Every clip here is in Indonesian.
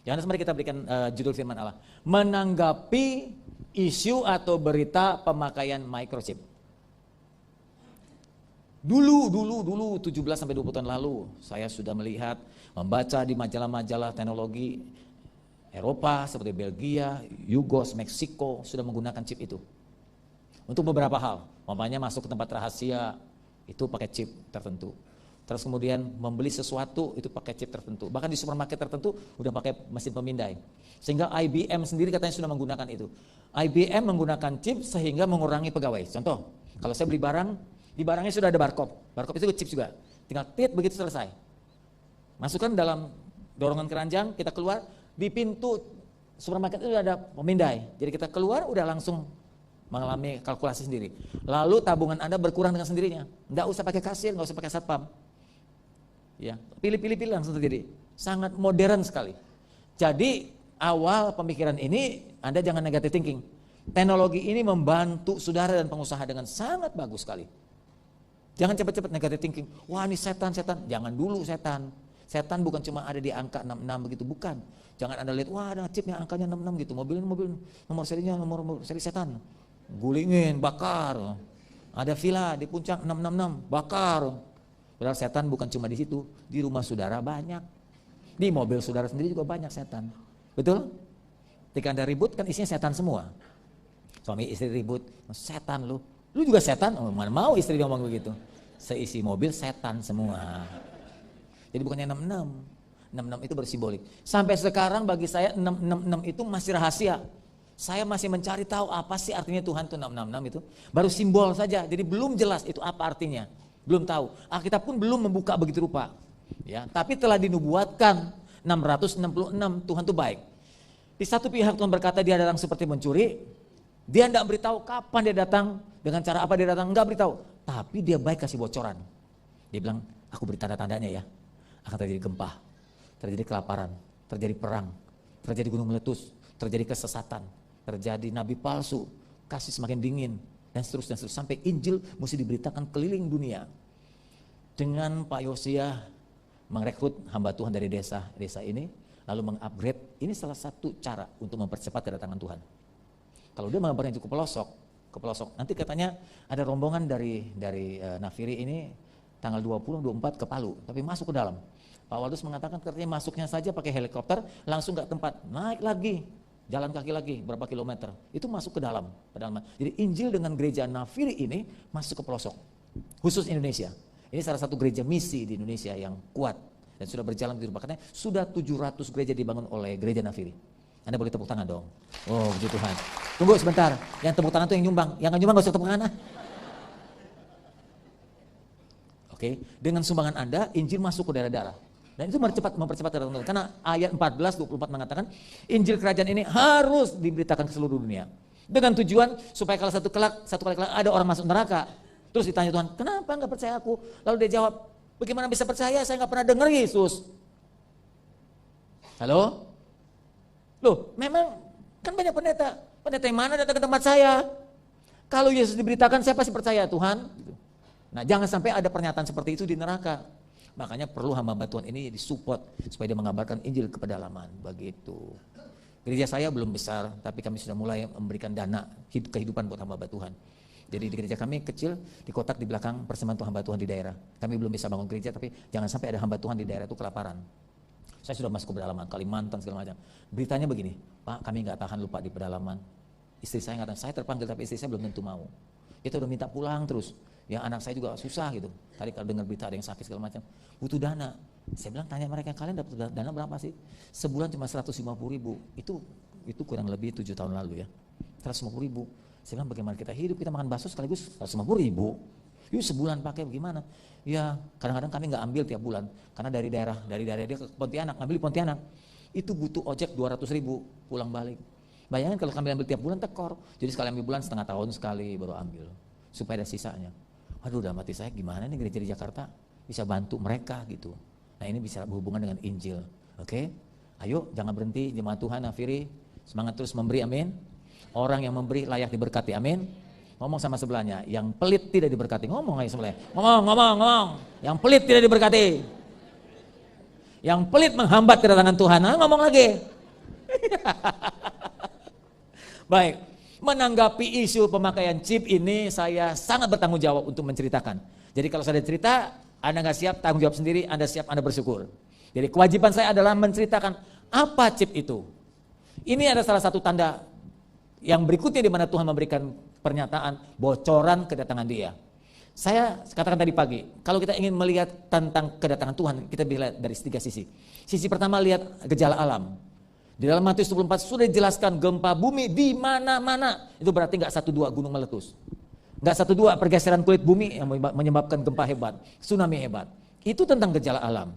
Yohanes, mari kita berikan judul firman Allah. Menanggapi isu atau berita pemakaian microchip. Dulu 17 sampai 20 tahun lalu saya sudah melihat, membaca di majalah-majalah teknologi Eropa seperti Belgia, Yugos, Meksiko sudah menggunakan chip itu. Untuk beberapa hal, umpamanya masuk ke tempat rahasia itu pakai chip tertentu. Terus kemudian membeli sesuatu itu pakai chip tertentu. Bahkan di supermarket tertentu udah pakai mesin pemindai. Sehingga IBM sendiri katanya sudah menggunakan itu. IBM menggunakan chip sehingga mengurangi pegawai. Contoh, kalau saya beli barang, di barangnya sudah ada barcode. Barcode itu chip juga. Tinggal tit begitu selesai. Masukkan dalam dorongan keranjang, kita keluar, di pintu supermarket itu ada pemindai. Jadi kita keluar udah langsung mengalami kalkulasi sendiri. Lalu tabungan Anda berkurang dengan sendirinya. Nggak usah pakai kasir, nggak usah pakai satpam. Ya, pilih langsung terjadi. Sangat modern sekali. Jadi awal pemikiran ini Anda jangan negative thinking. Teknologi ini membantu saudara dan pengusaha dengan sangat bagus sekali. Jangan cepat-cepat negative thinking. Wah, ini setan. Jangan dulu setan. Setan bukan cuma ada di angka 66 begitu, bukan. Jangan Anda lihat, wah ada chipnya angkanya 66 gitu. Mobil nomor serinya nomor seri setan. Gulingin, bakar. Ada villa di puncak 666, bakar. Padahal setan bukan cuma di situ, di rumah saudara banyak. Di mobil saudara sendiri juga banyak setan. Betul? Ketika Anda ribut kan isinya setan semua. Suami istri ribut, setan lu. Lu juga setan? Oh, mana mau istri ngomong begitu. Seisi mobil setan semua. Jadi bukannya 66. 66 itu bersimbolik. Sampai sekarang bagi saya 666 itu masih rahasia. Saya masih mencari tahu apa sih artinya Tuhan itu 666 itu. Baru simbol saja, jadi belum jelas itu apa artinya. Belum tahu. Alkitab pun belum membuka begitu rupa. Ya, tapi telah dinubuatkan 666 Tuhan itu baik. Di satu pihak Tuhan berkata dia datang seperti mencuri. Dia tidak beritahu kapan dia datang, dengan cara apa dia datang, enggak beritahu. Tapi dia baik kasih bocoran. Dia bilang, aku beri tanda-tandanya ya. Akan terjadi gempa, terjadi kelaparan, terjadi perang, terjadi gunung meletus, terjadi kesesatan, terjadi nabi palsu, kasih semakin dingin, dan seterusnya sampai Injil mesti diberitakan keliling dunia. Dengan Pak Yosia merekrut hamba Tuhan dari desa ini, lalu mengupgrade, ini salah satu cara untuk mempercepat kedatangan Tuhan. Kalau dia mengabarkan itu ke pelosok, nanti katanya ada rombongan dari Nafiri ini tanggal 20-24 ke Palu, tapi masuk ke dalam. Pak Waldus mengatakan katanya masuknya saja pakai helikopter, langsung ke tempat, naik lagi, jalan kaki lagi berapa kilometer, itu masuk ke dalam pedalaman. Jadi Injil dengan gereja Nafiri ini masuk ke pelosok, khusus Indonesia. Ini salah satu gereja misi di Indonesia yang kuat dan sudah berjalan begitu. Makanya sudah 700 gereja dibangun oleh gereja Nafiri. Anda boleh tepuk tangan dong. Oh, puji Tuhan. Tunggu sebentar, yang tepuk tangan itu yang nyumbang, yang nggak nyumbang nggak usah tepuk tangan. Oke, dengan sumbangan Anda, Injil masuk ke daerah-daerah. Dan itu mempercepat kedatangan Tuhan. Karena ayat 14-24 mengatakan, Injil kerajaan ini harus diberitakan ke seluruh dunia. Dengan tujuan supaya kalau satu kali kelak ada orang masuk neraka. Terus ditanya Tuhan, kenapa nggak percaya aku? Lalu dia jawab, bagaimana bisa percaya? Saya nggak pernah dengar Yesus. Halo? Loh, memang kan banyak pendeta yang mana datang ke tempat saya? Kalau Yesus diberitakan, saya pasti percaya Tuhan. Nah, jangan sampai ada pernyataan seperti itu di neraka. Makanya perlu hamba Tuhan ini disupport supaya dia mengabarkan Injil ke pedalaman. Begitu. Gereja saya belum besar, tapi kami sudah mulai memberikan dana kehidupan buat hamba Tuhan. Jadi di gereja kami kecil, di kotak di belakang persembahan untuk hamba Tuhan di daerah. Kami belum bisa bangun gereja, tapi jangan sampai ada hamba Tuhan di daerah itu kelaparan. Saya sudah masuk ke pedalaman, Kalimantan segala macam. Beritanya begini, Pak, kami nggak tahan lupa di pedalaman. Istri saya nggak tahan, saya terpanggil tapi istri saya belum tentu mau. Itu udah minta pulang terus. Yang anak saya juga susah gitu. Tadi kalau dengar berita ada yang sakit segala macam, butuh dana. Saya bilang tanya mereka, kalian dapat dana berapa sih? Sebulan cuma 150.000. Itu kurang lebih 7 tahun lalu ya. 150.000. Saya bilang bagaimana kita hidup, kita makan bakso sekaligus 150.000. Yuk sebulan pakai bagaimana? Ya kadang-kadang kami nggak ambil tiap bulan. Karena dari daerah dia ke Pontianak, ngambil di Pontianak. Itu butuh ojek 200.000 pulang balik. Bayangin kalau kami ambil tiap bulan tekor. Jadi sekali ambil bulan setengah tahun sekali baru ambil. Supaya ada sisanya. Waduh udah mati saya gimana nih gereja di Jakarta bisa bantu mereka gitu. Nah ini bisa berhubungan dengan Injil. Oke? Ayo jangan berhenti jemaat Tuhan Nafiri. Semangat terus memberi, amin. Orang yang memberi layak diberkati, amin. Ngomong sama sebelahnya, yang pelit tidak diberkati. Ngomong aja sebelahnya, ngomong. Yang pelit tidak diberkati. Yang pelit menghambat kedatangan Tuhan, ngomong lagi. Baik, menanggapi isu pemakaian chip ini saya sangat bertanggung jawab untuk menceritakan. Jadi kalau saya cerita, Anda nggak siap, tanggung jawab sendiri, Anda siap, Anda bersyukur. Jadi kewajiban saya adalah menceritakan apa chip itu. Ini ada salah satu tanda yang berikutnya di mana Tuhan memberikan pernyataan bocoran kedatangan Dia. Saya katakan tadi pagi, kalau kita ingin melihat tentang kedatangan Tuhan, kita bisa lihat dari 3 sisi. Sisi pertama, lihat gejala alam. Di dalam Matius 24 sudah dijelaskan gempa bumi di mana-mana. Itu berarti nggak 1-2 gunung meletus. Nggak 1-2 pergeseran kulit bumi yang menyebabkan gempa hebat, tsunami hebat. Itu tentang gejala alam.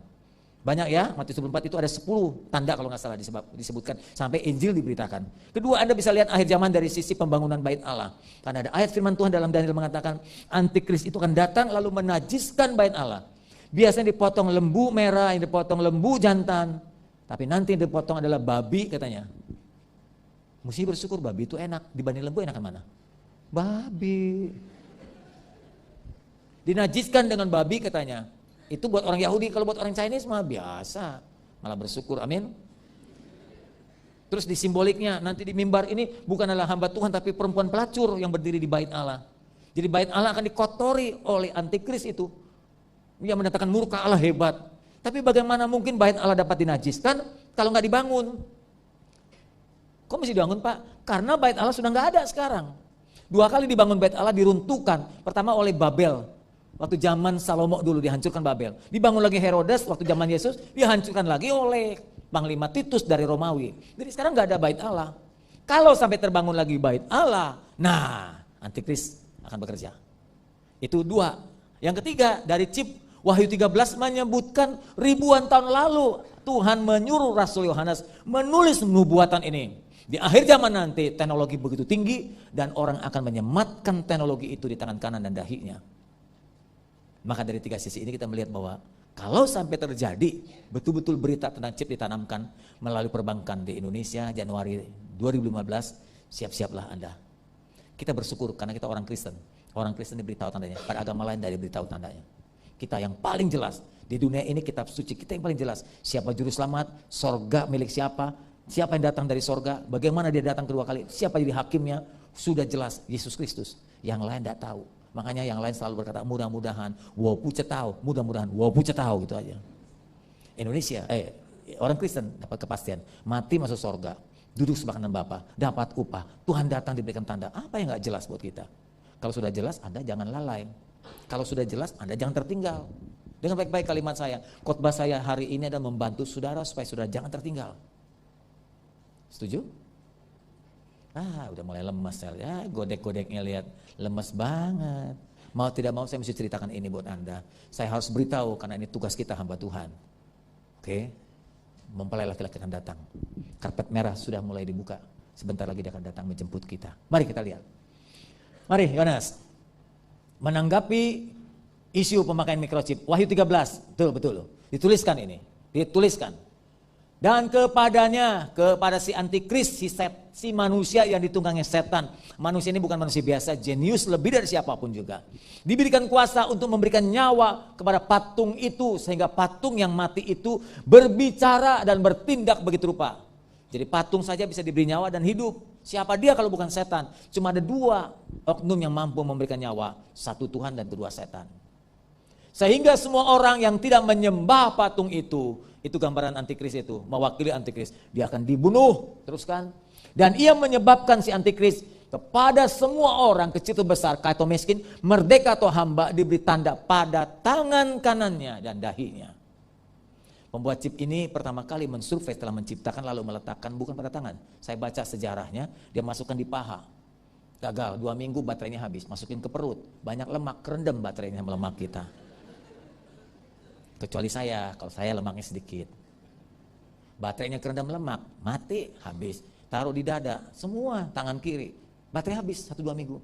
Banyak ya, Matius 24 itu ada 10 tanda kalau nggak salah disebutkan. Sampai Injil diberitakan. Kedua, Anda bisa lihat akhir zaman dari sisi pembangunan bait Allah. Karena ada ayat firman Tuhan dalam Daniel mengatakan, Antikris itu akan datang lalu menajiskan bait Allah. Biasanya dipotong lembu merah, yang dipotong lembu jantan. Tapi nanti yang dipotong adalah babi katanya. Mesti bersyukur, babi itu enak. Dibanding lembu enakan mana? Babi. Dinajiskan dengan babi katanya. Itu buat orang Yahudi, kalau buat orang Chinese mah biasa. Malah bersyukur, amin. Terus di simboliknya, nanti di mimbar ini bukan adalah hamba Tuhan, tapi perempuan pelacur yang berdiri di bait Allah. Jadi bait Allah akan dikotori oleh antikris itu. Yang mendatangkan murka Allah hebat. Tapi bagaimana mungkin bait Allah dapat dinajiskan kalau nggak dibangun? Kok mesti dibangun Pak? Karena bait Allah sudah nggak ada sekarang. 2 kali dibangun bait Allah diruntuhkan. Pertama oleh Babel. Waktu zaman Salomo dulu dihancurkan Babel. Dibangun lagi Herodes waktu zaman Yesus, dihancurkan lagi oleh Panglima Titus dari Romawi. Jadi sekarang nggak ada bait Allah. Kalau sampai terbangun lagi bait Allah, nah antikris akan bekerja. Itu 2. Yang ketiga, dari chip Wahyu 13 menyebutkan ribuan tahun lalu Tuhan menyuruh Rasul Yohanes menulis nubuatan ini. Di akhir zaman nanti teknologi begitu tinggi dan orang akan menyematkan teknologi itu di tangan kanan dan dahinya. Maka dari 3 sisi ini kita melihat bahwa kalau sampai terjadi betul-betul berita tentang chip ditanamkan melalui perbankan di Indonesia Januari 2015, siap-siaplah Anda. Kita bersyukur karena kita orang Kristen. Orang Kristen diberitahu tandanya, pada agama lain tidak diberitahu tandanya. Kita yang paling jelas di dunia ini, kitab suci kita yang paling jelas. Siapa juru selamat, sorga milik siapa, siapa yang datang dari sorga, bagaimana dia datang kedua kali, siapa jadi hakimnya, sudah jelas Yesus Kristus. Yang lain tidak tahu. Makanya yang lain selalu berkata mudah-mudahan, wow pucat tahu, mudah-mudahan, wow pucat tahu gitu aja. Indonesia, orang Kristen dapat kepastian, mati masuk sorga, duduk sebelah kanan Bapa, dapat upah, Tuhan datang diberikan tanda. Apa yang nggak jelas buat kita? Kalau sudah jelas, Anda jangan lalai. Kalau sudah jelas, Anda jangan tertinggal. Dengan baik-baik kalimat saya, khotbah saya hari ini adalah membantu saudara supaya saudara jangan tertinggal. Setuju? Udah mulai lemas ya, godek-godeknya lihat lemas banget. Mau tidak mau saya mesti ceritakan ini buat Anda. Saya harus beritahu karena ini tugas kita hamba Tuhan. Oke, mempelai laki-laki akan datang. Karpet merah sudah mulai dibuka. Sebentar lagi dia akan datang menjemput kita. Mari kita lihat. Mari Yohanes, menanggapi isu pemakaian microchip. Wahyu 13, betul. Dituliskan ini, dituliskan. Dan kepada si antikris, si manusia yang ditunggangi setan. Manusia ini bukan manusia biasa, jenius lebih dari siapapun juga. Diberikan kuasa untuk memberikan nyawa kepada patung itu, sehingga patung yang mati itu berbicara dan bertindak begitu rupa. Jadi patung saja bisa diberi nyawa dan hidup. Siapa dia kalau bukan setan? Cuma ada 2 oknum yang mampu memberikan nyawa, 1 Tuhan dan 2 setan. Sehingga semua orang yang tidak menyembah patung itu gambaran antikris itu, mewakili antikris. Dia akan dibunuh, teruskan. Dan ia menyebabkan si antikris kepada semua orang, kecil atau besar, kaya atau miskin, merdeka atau hamba, diberi tanda pada tangan kanannya dan dahinya. Pembuat chip ini pertama kali mensurvei setelah menciptakan lalu meletakkan bukan pada tangan. Saya baca sejarahnya, dia masukkan di paha. Gagal, 2 minggu baterainya habis, masukin ke perut. Banyak lemak, kerendam baterainya sama lemak kita. Kecuali saya, kalau saya lemaknya sedikit. Baterainya kerendam lemak, mati, habis. Taruh di dada, semua tangan kiri. Baterai habis 1-2 minggu.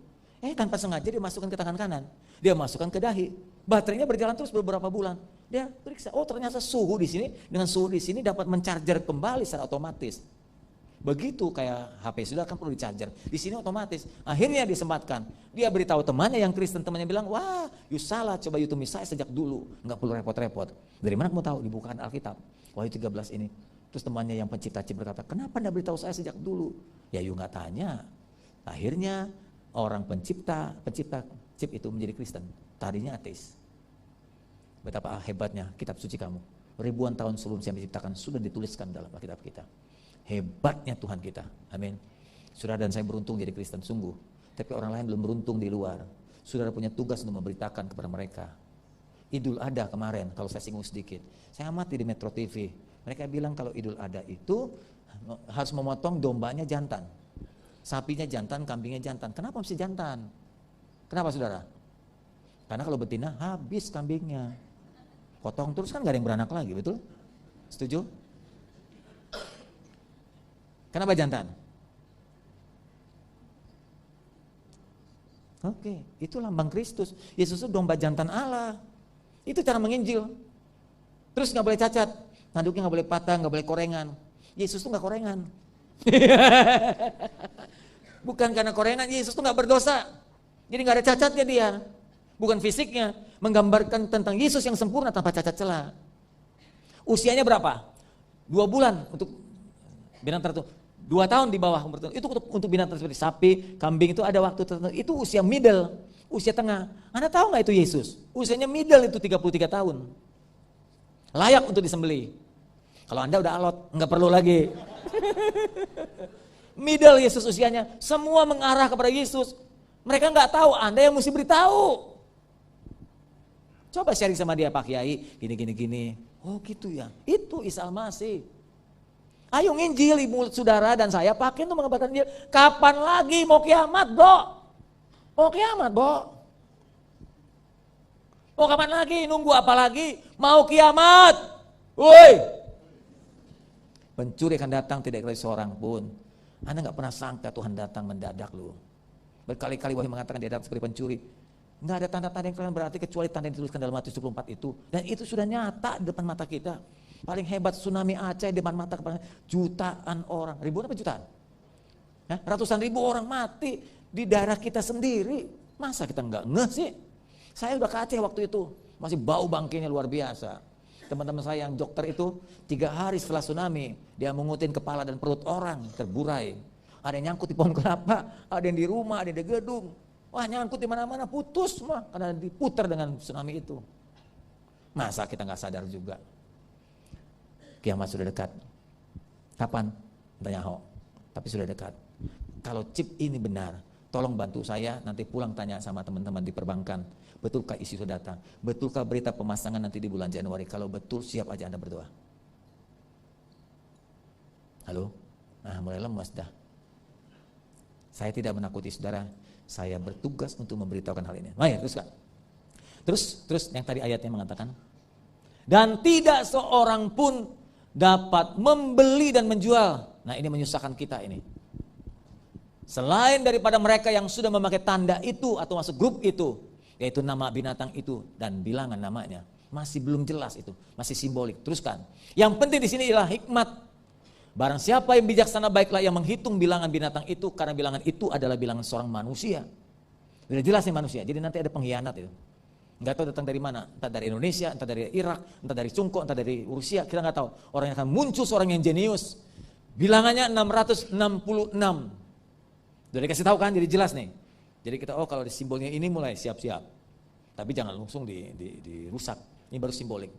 Tanpa sengaja dia masukkan ke tangan kanan. Dia masukkan ke dahi. Baterainya berjalan terus beberapa bulan. Dia periksa, ternyata suhu di sini dengan suhu di sini dapat mencharger kembali secara otomatis. Begitu kayak HP sudah kan perlu di-charger. Di sini otomatis. Akhirnya disematkan. Dia beritahu temannya yang Kristen, temannya bilang, "Wah, you salah, coba you tumis saya sejak dulu, nggak perlu repot-repot." Dari mana kamu tahu? Dibukakan Alkitab. Wahyu 13 ini. Terus temannya yang pencipta chip berkata, kenapa anda beritahu saya sejak dulu? Ya you nggak tanya. Akhirnya orang pencipta chip itu menjadi Kristen. Tadinya ateis. Betapa hebatnya kitab suci kamu. Ribuan tahun sebelum saya menciptakan sudah dituliskan dalam Alkitab kita. Hebatnya Tuhan kita. Amin. Saudara dan saya beruntung jadi Kristen sungguh. Tapi orang lain belum beruntung di luar. Saudara punya tugas untuk memberitakan kepada mereka. Idul Adha kemarin, kalau saya singgung sedikit. Saya amati di Metro TV. Mereka bilang kalau Idul Adha itu harus memotong dombanya jantan. Sapinya jantan, kambingnya jantan. Kenapa mesti jantan? Kenapa saudara? Karena kalau betina habis kambingnya. Potong terus kan gak ada yang beranak lagi, betul? Setuju? Kenapa jantan? Oke, itu lambang Kristus. Yesus itu domba jantan Allah. Itu cara menginjil. Terus gak boleh cacat. Tanduknya gak boleh patah, gak boleh korengan. Yesus itu gak korengan. Bukan karena korengan, Yesus itu gak berdosa. Jadi gak ada cacatnya dia. Bukan fisiknya. Menggambarkan tentang Yesus yang sempurna tanpa cacat celah. Usianya berapa? 2 bulan untuk binatang tertentu. 2 tahun di bawah umur tertentu. Itu untuk binatang seperti sapi, kambing itu ada waktu tertentu. Itu usia middle, usia tengah. Anda tahu gak itu Yesus? Usianya middle itu 33 tahun. Layak untuk disembelih. Kalau Anda udah alot, nggak perlu lagi. Middle Yesus usianya, semua mengarah kepada Yesus. Mereka nggak tahu, Anda yang mesti beritahu. Coba sharing sama dia, Pak Kiai, gini. Oh gitu ya, itu Isa Al-Masih. Ayo nginjil ibu saudara dan saya pakai untuk mengabarkan dia. Kapan lagi mau kiamat, Bro? Mau kiamat, Bro? Mau kapan lagi? Nunggu apa lagi? Mau kiamat. Woi. Pencuri akan datang tidak kali seorang pun. Anda gak pernah sangka Tuhan datang mendadak loh. Berkali-kali Wahyu mengatakan dia datang seperti pencuri. Gak ada tanda-tanda yang kalian berarti kecuali tanda yang dituliskan dalam Matius 24 itu. Dan itu sudah nyata di depan mata kita. Paling hebat tsunami Aceh di depan mata kepada jutaan orang. Ribuan apa jutaan? Ratusan ribu orang mati di daerah kita sendiri. Masa kita gak ngeh sih? Saya udah ke Aceh waktu itu. Masih bau bangkainya luar biasa. Teman-teman saya yang dokter itu 3 hari setelah tsunami dia mengutin kepala dan perut orang terburai. Ada yang nyangkut di pohon kelapa, ada yang di rumah, ada yang di gedung. Wah nyangkut di mana-mana putus semua karena diputar dengan tsunami itu. Masa kita nggak sadar juga? Kiamat sudah dekat. Kapan? Tanya Ho. Tapi sudah dekat. Kalau chip ini benar, tolong bantu saya nanti pulang tanya sama teman-teman di perbankan. Betulkah isi sudah datang? Betulkah berita pemasangan nanti di bulan Januari? Kalau betul siap aja Anda berdoa. Halo? Nah mulai lemas dah. Saya tidak menakuti saudara. Saya bertugas untuk memberitahukan hal ini. Mari teruskan. Terus yang tadi ayatnya mengatakan. Dan tidak seorang pun dapat membeli dan menjual. Nah ini menyusahkan kita ini. Selain daripada mereka yang sudah memakai tanda itu atau masuk grup itu. Yaitu nama binatang itu dan bilangan namanya. Masih belum jelas itu, masih simbolik. Teruskan. Yang penting di sini adalah hikmat. Barang siapa yang bijaksana baiklah yang menghitung bilangan binatang itu karena bilangan itu adalah bilangan seorang manusia. Sudah jelas nih manusia. Jadi nanti ada pengkhianat itu. Enggak tahu datang dari mana, entah dari Indonesia, entah dari Irak, entah dari Cungko, entah dari Rusia, kita enggak tahu. Orang yang akan muncul seorang yang jenius. Bilangannya 666. Sudah dikasih tahu kan, jadi jelas nih. Jadi kita kalau di simbolnya ini mulai siap-siap. Tapi jangan langsung dirusak. Ini baru simbolik.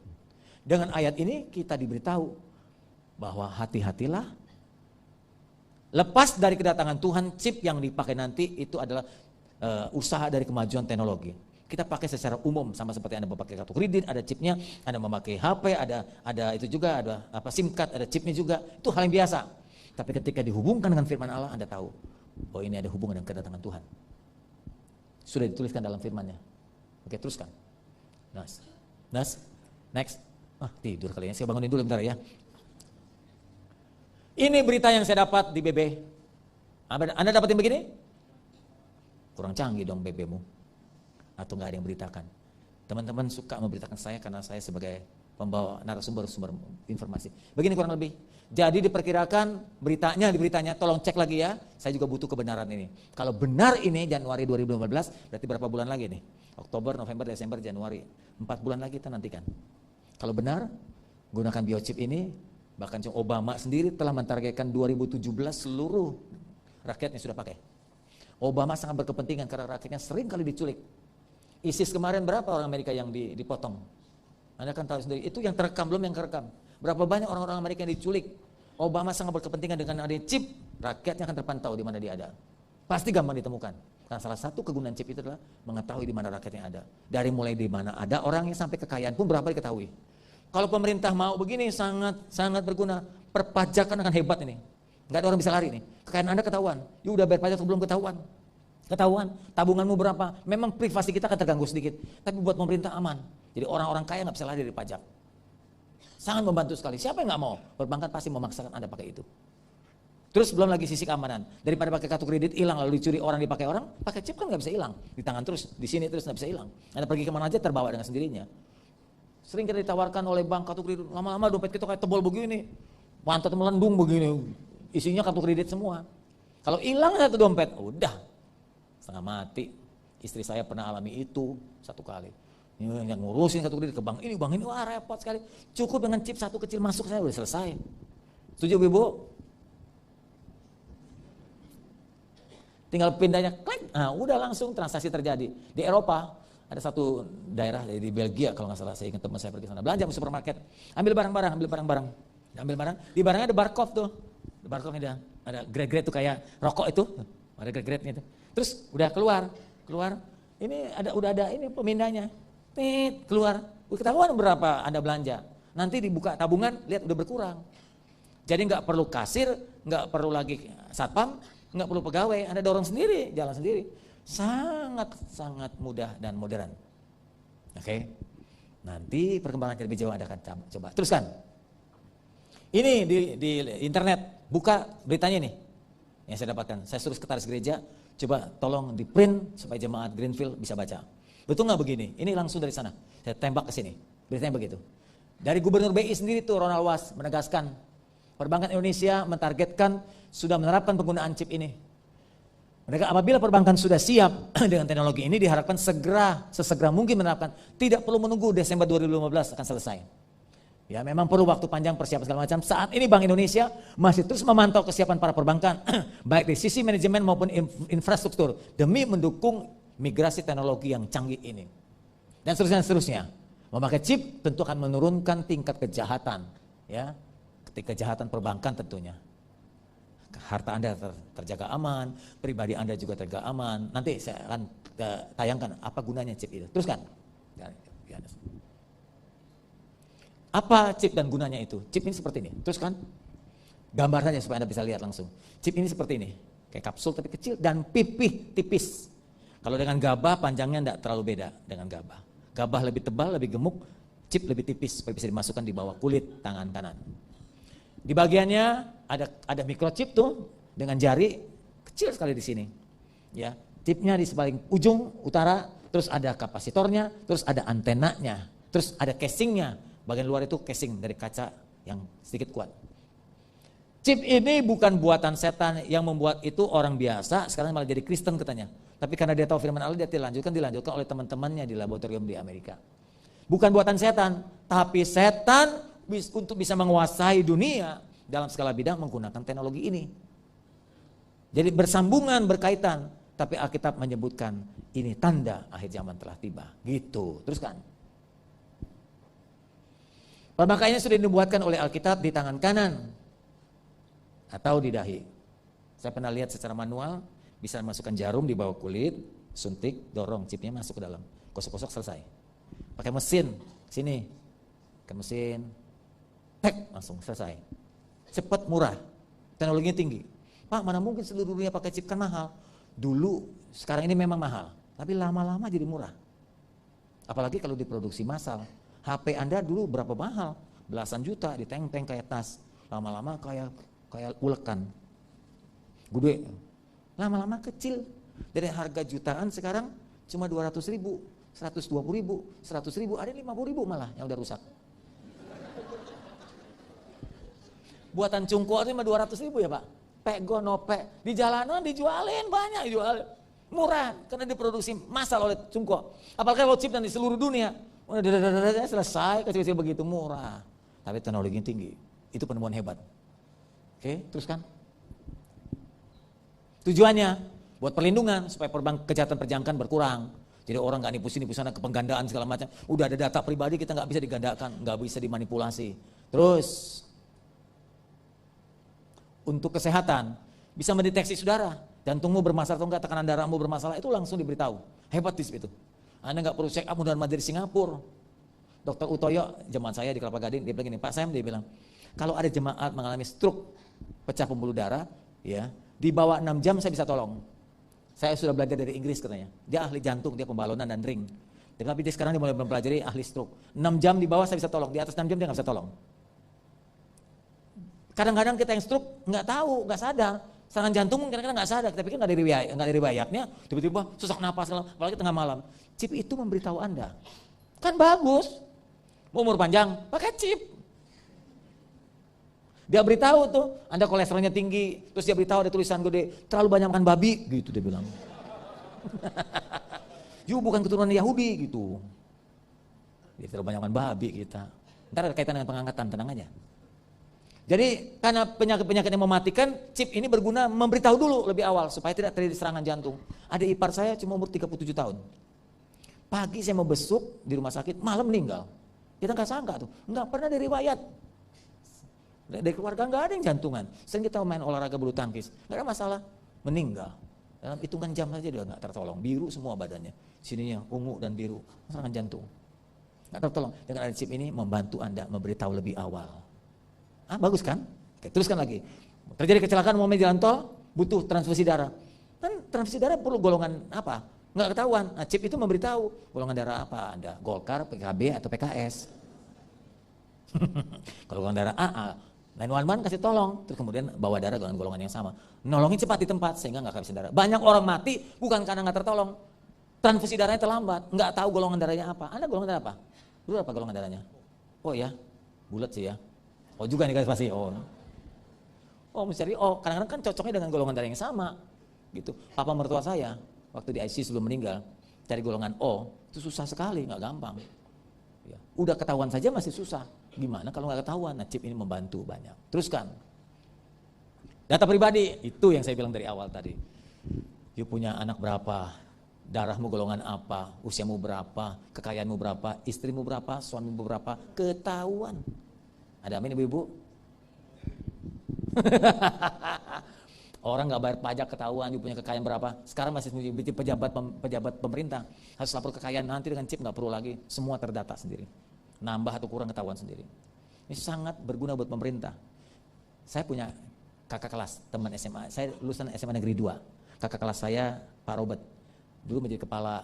Dengan ayat ini kita diberitahu bahwa hati-hatilah. Lepas dari kedatangan Tuhan, chip yang dipakai nanti itu adalah usaha dari kemajuan teknologi. Kita pakai secara umum sama seperti Anda memakai kartu kredit, ada chipnya, Anda memakai HP, ada itu juga, ada SIM card, ada chipnya juga. Itu hal yang biasa. Tapi ketika dihubungkan dengan firman Allah, Anda tahu bahwa ini ada hubungan dengan kedatangan Tuhan. Sudah dituliskan dalam firman-Nya. Oke, teruskan. Next. Tidur kali ya. Saya bangunin dulu bentar ya. Ini berita yang saya dapat di BB. Anda dapat yang begini? Kurang canggih dong BB-mu. Atau nggak ada yang beritakan. Teman-teman suka memberitakan saya karena saya sebagai pembawa narasumber informasi. Begini kurang lebih. Jadi diperkirakan beritanya, tolong cek lagi ya. Saya juga butuh kebenaran ini. Kalau benar ini Januari 2015, berarti berapa bulan lagi nih? Oktober, November, Desember, Januari. 4 bulan lagi kita nantikan. Kalau benar, gunakan biochip ini, Bahkan Obama sendiri telah mentargetkan 2017 seluruh rakyatnya sudah pakai. Obama sangat berkepentingan karena rakyatnya sering kali diculik. ISIS kemarin berapa orang Amerika yang dipotong? Anda kan tahu sendiri, itu yang terekam, belum yang kerekam. Berapa banyak orang-orang Amerika yang diculik. Obama sangat berkepentingan dengan adanya chip, rakyatnya akan terpantau di mana dia ada. Pasti gampang ditemukan. Karena salah satu kegunaan chip itu adalah mengetahui di mana rakyatnya ada. Dari mulai di mana ada orangnya sampai kekayaan pun berapa diketahui. Kalau pemerintah mau begini sangat berguna. Perpajakan akan hebat ini. Nggak ada orang bisa lari nih. Kekayaan Anda ketahuan. Ya udah bayar pajak atau belum ketahuan. Ketahuan, tabunganmu berapa. Memang privasi kita akan terganggu sedikit. Tapi buat pemerintah aman. Jadi orang-orang kaya nggak bisa lari dari pajak. Sangat membantu sekali. Siapa yang nggak mau? Perbankan pasti memaksakan Anda pakai itu. Terus belum lagi sisi keamanan. Daripada pakai kartu kredit hilang lalu dicuri orang, dipakai orang, pakai chip kan nggak bisa hilang. Di tangan terus, di sini terus nggak bisa hilang. Anda pergi kemana aja terbawa dengan sendirinya. Sering kita ditawarkan oleh bank kartu kredit, lama-lama dompet kita kayak tebal begini, pantat melendung begini, isinya kartu kredit semua. Kalau hilang satu dompet, udah setengah mati. Istri saya pernah alami itu satu kali. Yang ngurusin kartu kredit ke bank ini, wah repot sekali. Cukup dengan chip satu kecil masuk saya udah selesai. Setuju Ibu? Tinggal pindahnya klik, nah udah langsung transaksi terjadi. Di Eropa ada satu daerah di Belgia kalau nggak salah, saya ingat teman saya pergi sana belanja ke supermarket, ambil barang-barang, di barangnya ada barcode tuh, barcode ada grade-grade tuh kayak rokok itu, ada grade-grade-nya itu. Terus udah keluar, ini udah ada ini pemindahnya, keluar, ketahuan berapa Anda belanja, nanti dibuka tabungan, lihat udah berkurang. Jadi nggak perlu kasir, nggak perlu lagi satpam, nggak perlu pegawai, Anda dorong sendiri, jalan sendiri. Sangat mudah dan modern. Oke. Nanti perkembangan lebih jauh Anda akan coba. Teruskan. Ini di internet, buka beritanya nih. Yang saya dapatkan. Saya suruh sekretaris gereja, coba tolong di print supaya jemaat Greenfield bisa baca. Betul nggak begini? Ini langsung dari sana. Saya tembak ke sini. Beritanya begitu. Dari Gubernur BI sendiri tuh Ronald Was menegaskan, perbankan Indonesia mentargetkan sudah menerapkan penggunaan chip ini. Mereka apabila perbankan sudah siap dengan teknologi ini diharapkan sesegera mungkin menerapkan. Tidak perlu menunggu Desember 2015 akan selesai. Ya memang perlu waktu panjang persiapan segala macam. Saat ini Bank Indonesia masih terus memantau kesiapan para perbankan baik di sisi manajemen maupun infrastruktur demi mendukung migrasi teknologi yang canggih ini. Dan seterusnya. Memakai chip tentu akan menurunkan tingkat kejahatan, ya. Kejahatan perbankan tentunya. Harta Anda terjaga aman, pribadi Anda juga terjaga aman. Nanti saya akan tayangkan apa gunanya chip itu. Teruskan. Apa chip dan gunanya itu? Chip ini seperti ini. Teruskan. Gambar saja supaya Anda bisa lihat langsung. Chip ini seperti ini. Kayak kapsul tapi kecil dan pipih tipis. Kalau dengan gabah panjangnya tidak terlalu beda dengan gabah. Gabah lebih tebal, lebih gemuk, chip lebih tipis supaya bisa dimasukkan di bawah kulit tangan kanan. Di bagiannya ada microchip tuh dengan jari kecil sekali di sini. Ya, chipnya di sepaling ujung utara, terus ada kapasitornya, terus ada antenanya, terus ada casingnya. Bagian luar itu casing dari kaca yang sedikit kuat. Chip ini bukan buatan setan, yang membuat itu orang biasa, sekarang malah jadi Kristen katanya. Tapi karena dia tahu firman Allah, dia dilanjutkan oleh teman-temannya di laboratorium di Amerika. Bukan buatan setan, tapi setan untuk bisa menguasai dunia dalam segala bidang menggunakan teknologi ini. Jadi bersambungan, berkaitan, tapi Alkitab menyebutkan ini tanda akhir zaman telah tiba. Gitu, teruskan. Pemakaiannya sudah dibuatkan oleh Alkitab di tangan kanan atau di dahi. Saya pernah lihat secara manual, bisa masukkan jarum di bawah kulit, suntik, dorong chipnya masuk ke dalam, kosok-kosok selesai. Pakai mesin, sini, ke mesin, tek, langsung selesai. Cepat, murah, teknologinya tinggi. Pak, mana mungkin seluruh dunia pakai chip, kan mahal. Dulu, sekarang ini memang mahal, tapi lama-lama jadi murah. Apalagi kalau diproduksi massal. HP Anda dulu berapa mahal? Belasan juta, diteng-teng kayak tas. Lama-lama kayak ulekan. Gede. Lama-lama kecil. Dari harga jutaan sekarang cuma 200.000, 120.000, 100.000, ada 50.000 malah yang udah rusak. Buatan cungko itu cuma 200.000 ya Pak. Pego, nope, di jalanan dijualin banyak, dijualin murah karena diproduksi massal oleh cungko. Apalagi kalau chip dan di seluruh dunia, udah selesai, kecil-kecil begitu murah. Tapi teknologinya tinggi. Itu penemuan hebat. Oke, teruskan. Tujuannya buat perlindungan supaya kejahatan perjangkaan berkurang. Jadi orang nggak nipu sini, nipu sana, kepenggandaan segala macam. Udah ada data pribadi, kita nggak bisa digandakan, nggak bisa dimanipulasi. Terus untuk kesehatan bisa mendeteksi saudara, jantungmu bermasalah atau enggak, tekanan darahmu bermasalah, itu langsung diberitahu. Hebat di situ. Anda nggak perlu check up Mundar Mandir Singapura. Dr. Utoyo, jemaat saya di Kelapa Gading, dia bilang gini, Pak Sam, dia bilang, kalau ada jemaat mengalami stroke, pecah pembuluh darah, ya, di bawah 6 jam saya bisa tolong. Saya sudah belajar dari Inggris katanya. Dia ahli jantung, dia pembalonan dan ring. Tapi dia sekarang dia mulai mempelajari ahli stroke. 6 jam di bawah saya bisa tolong, di atas 6 jam dia nggak bisa tolong. Kadang-kadang kita yang stroke nggak tahu, nggak sadar. Serangan jantung kadang-kadang nggak sadar, kita pikir nggak ada riwayatnya, tiba-tiba sesak napas, apalagi tengah malam. Chip itu memberitahu Anda, kan bagus, mau umur panjang, pakai chip. Dia beritahu tuh, Anda kolesterolnya tinggi, terus dia beritahu ada tulisan gede, terlalu banyak makan babi, gitu dia bilang. You bukan keturunan Yahudi, gitu. Dia terlalu banyak makan babi kita. Ntar ada kaitan dengan pengangkatan, tenang aja. Jadi karena penyakit-penyakit yang mematikan, chip ini berguna memberitahu dulu lebih awal supaya tidak terjadi serangan jantung. Ada ipar saya cuma umur 37 tahun. Pagi saya mau besuk di rumah sakit, malam meninggal. Kita nggak sangka tuh, nggak pernah diriwayat. Dari keluarga nggak ada yang jantungan. Sering kita main olahraga bulu tangkis, nggak ada masalah, meninggal. Dalam hitungan jam saja dia nggak tertolong, biru semua badannya, sininya ungu dan biru, serangan jantung. Nggak tertolong. Dengan ada chip ini membantu Anda memberitahu lebih awal. Bagus kan? Oke, teruskan lagi. Terjadi kecelakaan mau jalan tol, butuh transfusi darah. Kan transfusi darah perlu golongan apa? Nggak ketahuan. Nah, chip itu memberitahu golongan darah apa Anda, Golkar, PKB atau PKS. Kalau golongan darah AA, 911 kasih tolong, terus kemudian bawa darah dengan golongan yang sama. Nolongin cepat di tempat sehingga nggak kehabisan darah. Banyak orang mati bukan karena nggak tertolong, transfusi darahnya terlambat, nggak tahu golongan darahnya apa. Anda golongan darah apa? Dulu apa golongan darahnya? Oh ya, bulat sih ya. Oh juga nih guys pasti. Oh mesti cari. Oh kadang-kadang kan cocoknya dengan golongan darah yang sama, gitu. Papa mertua saya waktu di ICU sebelum meninggal cari golongan O itu susah sekali, nggak gampang. Ya. Udah ketahuan saja masih susah. Gimana kalau nggak ketahuan? Nah, chip ini membantu banyak. Teruskan. Data pribadi itu yang saya bilang dari awal tadi. You punya anak berapa? Darahmu golongan apa? Usiamu berapa? Kekayaanmu berapa? Istrimu berapa? Suamimu berapa? Ketahuan. Ada amin ibu-ibu? Orang nggak bayar pajak ketahuan, you punya kekayaan berapa? Sekarang masih menjadi pejabat pemerintah, harus lapor kekayaan, nanti dengan chip nggak perlu lagi, semua terdata sendiri. Nambah atau kurang ketahuan sendiri. Ini sangat berguna buat pemerintah. Saya punya kakak kelas, teman SMA, saya lulusan SMA Negeri 2. Kakak kelas saya Pak Robert, dulu menjadi kepala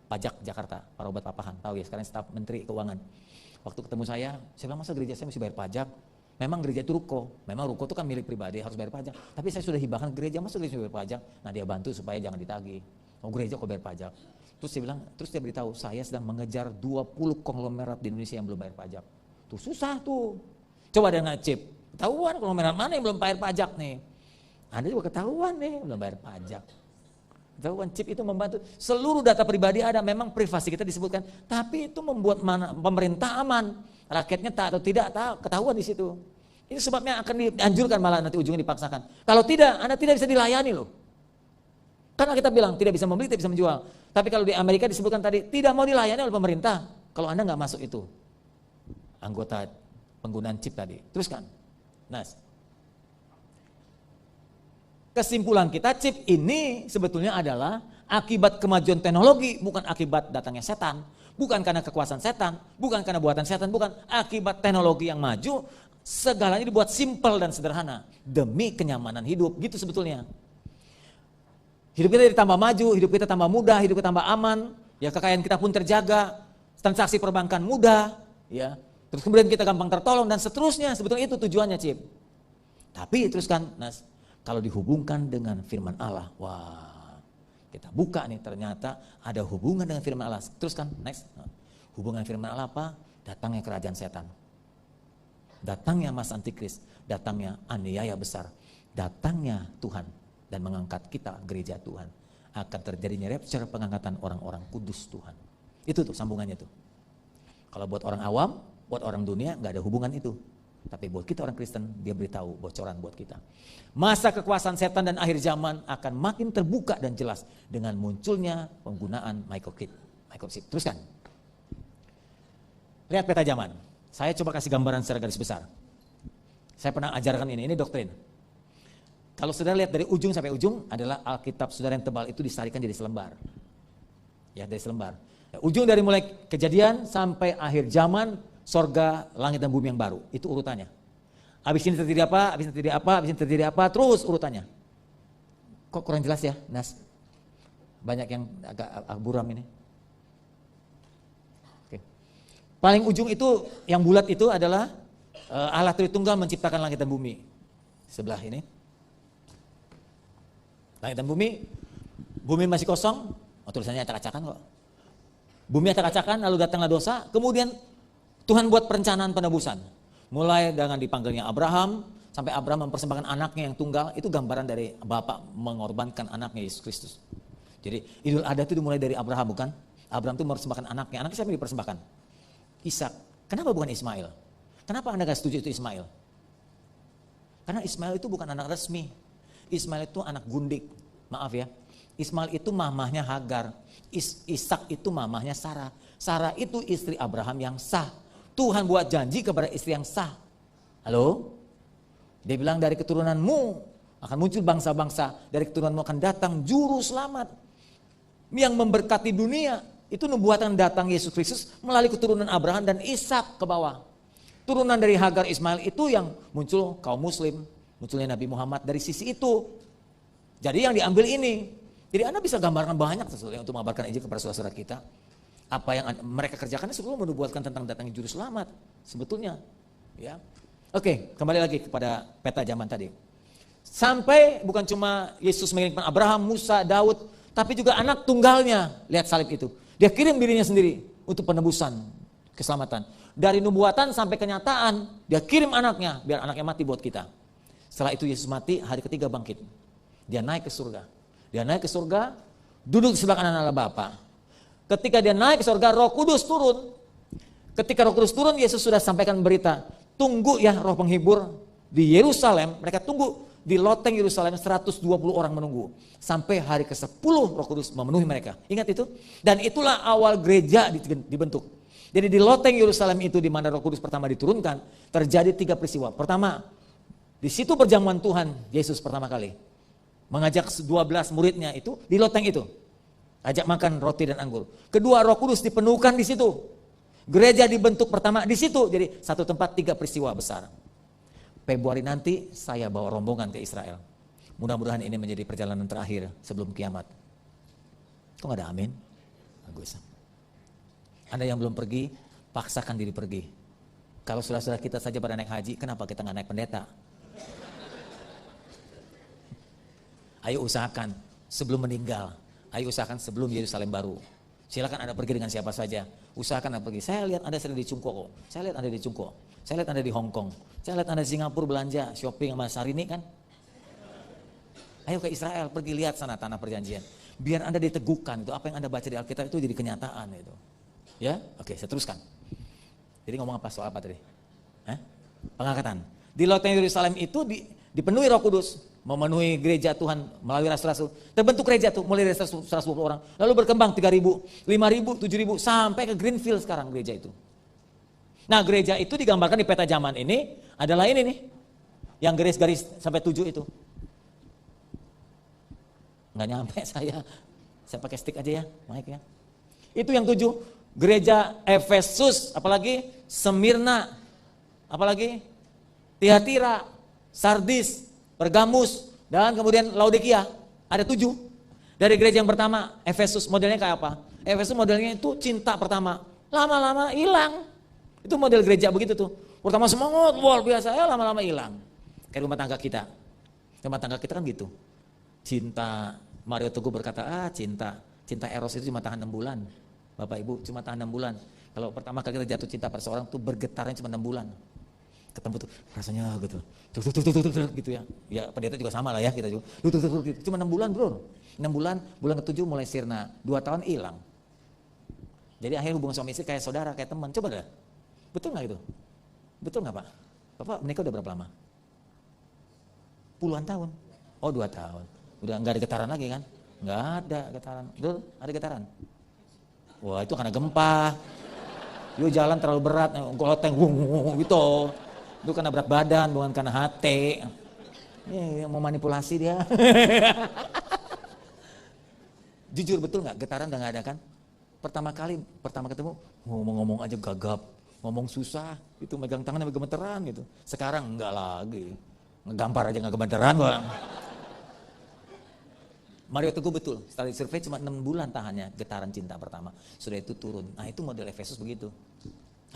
pajak Jakarta, Pak Robert Papahan, tahu ya, sekarang staf Menteri Keuangan. Waktu ketemu saya bilang masa gereja saya mesti bayar pajak? Memang gereja itu ruko, memang ruko itu kan milik pribadi harus bayar pajak. Tapi saya sudah hibahkan gereja, masa gereja bayar pajak? Nah dia bantu supaya jangan ditagih. Oh gereja kok bayar pajak? Terus dia beritahu saya sedang mengejar 20 konglomerat di Indonesia yang belum bayar pajak. Tuh susah tuh. Coba dengan chip, ketahuan konglomerat mana yang belum bayar pajak nih? Anda juga ketahuan nih belum bayar pajak. Ketahuan chip itu membantu. Seluruh data pribadi ada, memang privasi kita disebutkan, tapi itu membuat pemerintah aman. Rakyatnya tak atau tidak tahu, ketahuan di situ. Ini sebabnya akan dianjurkan, malah nanti ujungnya dipaksakan. Kalau tidak, Anda tidak bisa dilayani loh. Karena kita bilang tidak bisa membeli, tidak bisa menjual. Tapi kalau di Amerika disebutkan tadi tidak mau dilayani oleh pemerintah. Kalau Anda nggak masuk itu anggota penggunaan chip tadi. Teruskan. Nas. Kesimpulan kita, chip ini sebetulnya adalah akibat kemajuan teknologi, bukan akibat datangnya setan, bukan karena kekuasaan setan, bukan karena buatan setan, bukan akibat teknologi yang maju, segalanya dibuat simpel dan sederhana demi kenyamanan hidup, gitu sebetulnya. Hidup kita ditambah maju, hidup kita tambah mudah, hidup kita tambah aman, ya kekayaan kita pun terjaga, transaksi perbankan mudah, ya. Terus kemudian kita gampang tertolong dan seterusnya, sebetulnya itu tujuannya chip. Tapi teruskan, Nas. Kalau dihubungkan dengan firman Allah, wah, kita buka nih ternyata ada hubungan dengan firman Allah. Teruskan, next. Hubungan firman Allah apa? Datangnya kerajaan setan. Datangnya mas antikris, datangnya aniaya besar, datangnya Tuhan dan mengangkat kita gereja Tuhan. Akan terjadinya rapture, pengangkatan orang-orang kudus Tuhan. Itu tuh sambungannya tuh. Kalau buat orang awam, buat orang dunia nggak ada hubungan itu. Tapi buat kita orang Kristen, dia beritahu bocoran buat kita. Masa kekuasaan setan dan akhir zaman akan makin terbuka dan jelas dengan munculnya penggunaan microchip. Teruskan. Lihat peta zaman. Saya coba kasih gambaran secara garis besar. Saya pernah ajarkan ini doktrin. Kalau saudara lihat dari ujung sampai ujung adalah Alkitab saudara yang tebal itu disarikan jadi selembar. Ya, dari selembar. Ujung dari mulai Kejadian sampai akhir zaman, sorga, langit dan bumi yang baru. Itu urutannya. Habis ini terjadi apa, habis ini terjadi apa, habis ini terjadi apa, terus urutannya. Kok kurang jelas ya, Nas? Banyak yang agak buram ini. Oke. Paling ujung itu, yang bulat itu adalah Allah Tritunggal menciptakan langit dan bumi. Sebelah ini. Langit dan bumi masih kosong, tulisannya acak-acakan kok. Bumi acak-acakan, lalu datanglah dosa, kemudian Tuhan buat perencanaan penebusan. Mulai dengan dipanggilnya Abraham, sampai Abraham mempersembahkan anaknya yang tunggal, itu gambaran dari Bapa mengorbankan anaknya Yesus Kristus. Jadi Idul Adha itu dimulai dari Abraham, bukan? Abraham itu mempersembahkan anaknya siapa yang dipersembahkan? Ishak. Kenapa bukan Ismail? Kenapa Anda gak setuju itu Ismail? Karena Ismail itu bukan anak resmi. Ismail itu anak gundik, maaf ya. Ismail itu mamahnya Hagar, Ishak itu mamahnya Sarah. Sarah itu istri Abraham yang sah. Tuhan buat janji kepada istri yang sah. Halo? Dia bilang dari keturunanmu akan muncul bangsa-bangsa, dari keturunanmu akan datang juru selamat yang memberkati dunia. Itu nubuatan datang Yesus Kristus melalui keturunan Abraham dan Ishak ke bawah. Turunan dari Hagar Ismail itu yang muncul kaum muslim. Munculnya Nabi Muhammad dari sisi itu. Jadi yang diambil ini. Jadi Anda bisa gambarkan banyak sesuatu untuk mengabarkan Injil kepada saudara-saudara kita. Apa yang mereka kerjakan sebelum menubuatkan tentang datangnya juru selamat. Sebetulnya. Ya. Oke, kembali lagi kepada peta zaman tadi. Sampai bukan cuma Yesus mengirimkan Abraham, Musa, Daud, tapi juga anak tunggalnya. Lihat salib itu. Dia kirim dirinya sendiri untuk penebusan, keselamatan. Dari nubuatan sampai kenyataan, dia kirim anaknya, biar anaknya mati buat kita. Setelah itu Yesus mati, hari ketiga bangkit. Dia naik ke surga. Dia naik ke surga, duduk di sebelah kanan Allah Bapa. Ketika dia naik ke surga, Roh Kudus turun. Ketika Roh Kudus turun, Yesus sudah sampaikan berita. Tunggu ya Roh Penghibur di Yerusalem. Mereka tunggu di loteng Yerusalem, 120 orang menunggu. Sampai hari ke-10 Roh Kudus memenuhi mereka. Ingat itu? Dan itulah awal gereja dibentuk. Jadi di loteng Yerusalem itu di mana Roh Kudus pertama diturunkan, terjadi 3 peristiwa. Pertama, di situ perjamuan Tuhan Yesus pertama kali mengajak 12 muridnya itu di loteng itu, ajak makan roti dan anggur. Kedua, Roh Kudus dipenuhkan di situ. Gereja dibentuk pertama di situ. Jadi satu tempat 3 peristiwa besar. Februari nanti saya bawa rombongan ke Israel. Mudah-mudahan ini menjadi perjalanan terakhir sebelum kiamat. Kok gak ada amin? Bagus. Anda yang belum pergi, paksakan diri pergi. Kalau saudara-saudara kita saja pada naik haji, kenapa kita gak naik pendeta? Ayo usahakan sebelum meninggal. Ayo usahakan sebelum Yerusalem baru. Silakan Anda pergi dengan siapa saja. Usahakan Anda pergi. Saya lihat Anda sering di Cungko kok. Saya lihat Anda di Cungko. Saya lihat Anda di Hong Kong. Saya lihat Anda di Singapura belanja, shopping sama Sarini kan. Ayo ke Israel, pergi lihat sana tanah perjanjian. Biar Anda diteguhkan itu. Apa yang Anda baca di Alkitab itu jadi kenyataan itu. Ya, oke, saya teruskan. Jadi ngomong apa soal apa tadi? Pengangkatan. Di loteng Yerusalem itu dipenuhi Roh Kudus, memenuhi gereja Tuhan melalui rasul-rasul. Terbentuk gereja tuh mulai dari 120 orang, lalu berkembang 3.000, 5.000, 7.000 sampai ke Greenfield sekarang gereja itu. Nah, gereja itu digambarkan di peta zaman ini adalah ini nih. Yang garis-garis sampai 7 itu. Enggak nyampe saya. Saya pakai stick aja ya, mic-nya. Itu yang 7. Gereja Efesus, apalagi Semirna, apalagi Tiatira, Sardis, Pergamus, dan kemudian Laodikia. Ada 7. Dari gereja yang pertama, Efesus modelnya kayak apa? Efesus modelnya itu cinta pertama. Lama-lama hilang. Itu model gereja begitu tuh. Pertama semangat, luar biasa, ya lama-lama hilang. Kayak rumah tangga kita. Rumah tangga kita kan gitu. Cinta, Mario Teguh berkata, cinta eros itu cuma tahan 6 bulan. Bapak Ibu cuma tahan 6 bulan. Kalau pertama kali kita jatuh cinta pada seorang tuh bergetarnya cuma 6 bulan. Ketemu tuh rasanya gitu. Gitu ya. Ya pendeta juga sama lah ya kita juga. Cuma 6 bulan bro. 6 bulan, bulan ke-7 mulai sirna. 2 tahun hilang. Jadi akhirnya hubungan suami istri kayak saudara, kayak teman. Coba deh. Betul gak itu? Betul gak Pak? Bapak menikah udah berapa lama? Puluhan tahun. Oh 2 tahun. Udah nggak ada getaran lagi kan? Nggak ada getaran. Betul? Ada getaran? Wah itu karena gempa. Yuk jalan terlalu berat, goloteng gitu. Itu karena berat badan, bukan karena hati. Ini mau manipulasi dia. Jujur betul nggak getaran udah nggak ada kan? Pertama ketemu ngomong aja gagap, ngomong susah, itu megang tangan sampai gemeteran gitu. Sekarang enggak lagi, ngegampar aja nggak gemeteran bang. Mario Teguh betul, setelah disurvei cuma 6 bulan tahannya getaran cinta pertama. Sudah itu turun. Nah itu model Efesus begitu.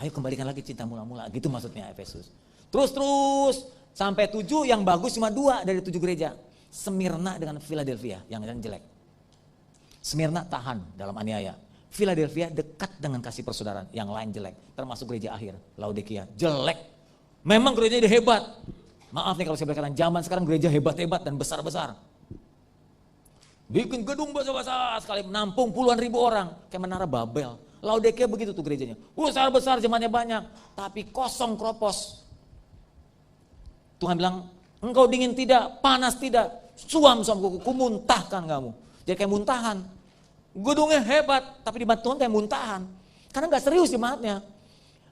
Ayo kembalikan lagi cinta mula-mula, gitu maksudnya Efesus. Terus sampai 7 yang bagus cuma 2 dari 7 gereja. Smyrna dengan Philadelphia yang jelek. Smyrna tahan dalam aniaya. Philadelphia dekat dengan kasih persaudaraan, yang lain jelek. Termasuk gereja akhir, Laodikia, jelek. Memang gerejanya hebat. Maaf nih kalau saya berkata zaman sekarang gereja hebat-hebat dan besar-besar. Bikin gedung besar-besar sekali, menampung puluhan ribu orang. Kayak Menara Babel. Laodikia begitu tuh gerejanya. Besar-besar, jemaatnya banyak. Tapi kosong kropos. Tuhan bilang, engkau dingin tidak, panas tidak. Suam-suam kuku, muntahkan kamu. Jadi kayak muntahan. Gedungnya hebat, tapi di mata Tuhan kayak muntahan. Karena gak serius jemaatnya.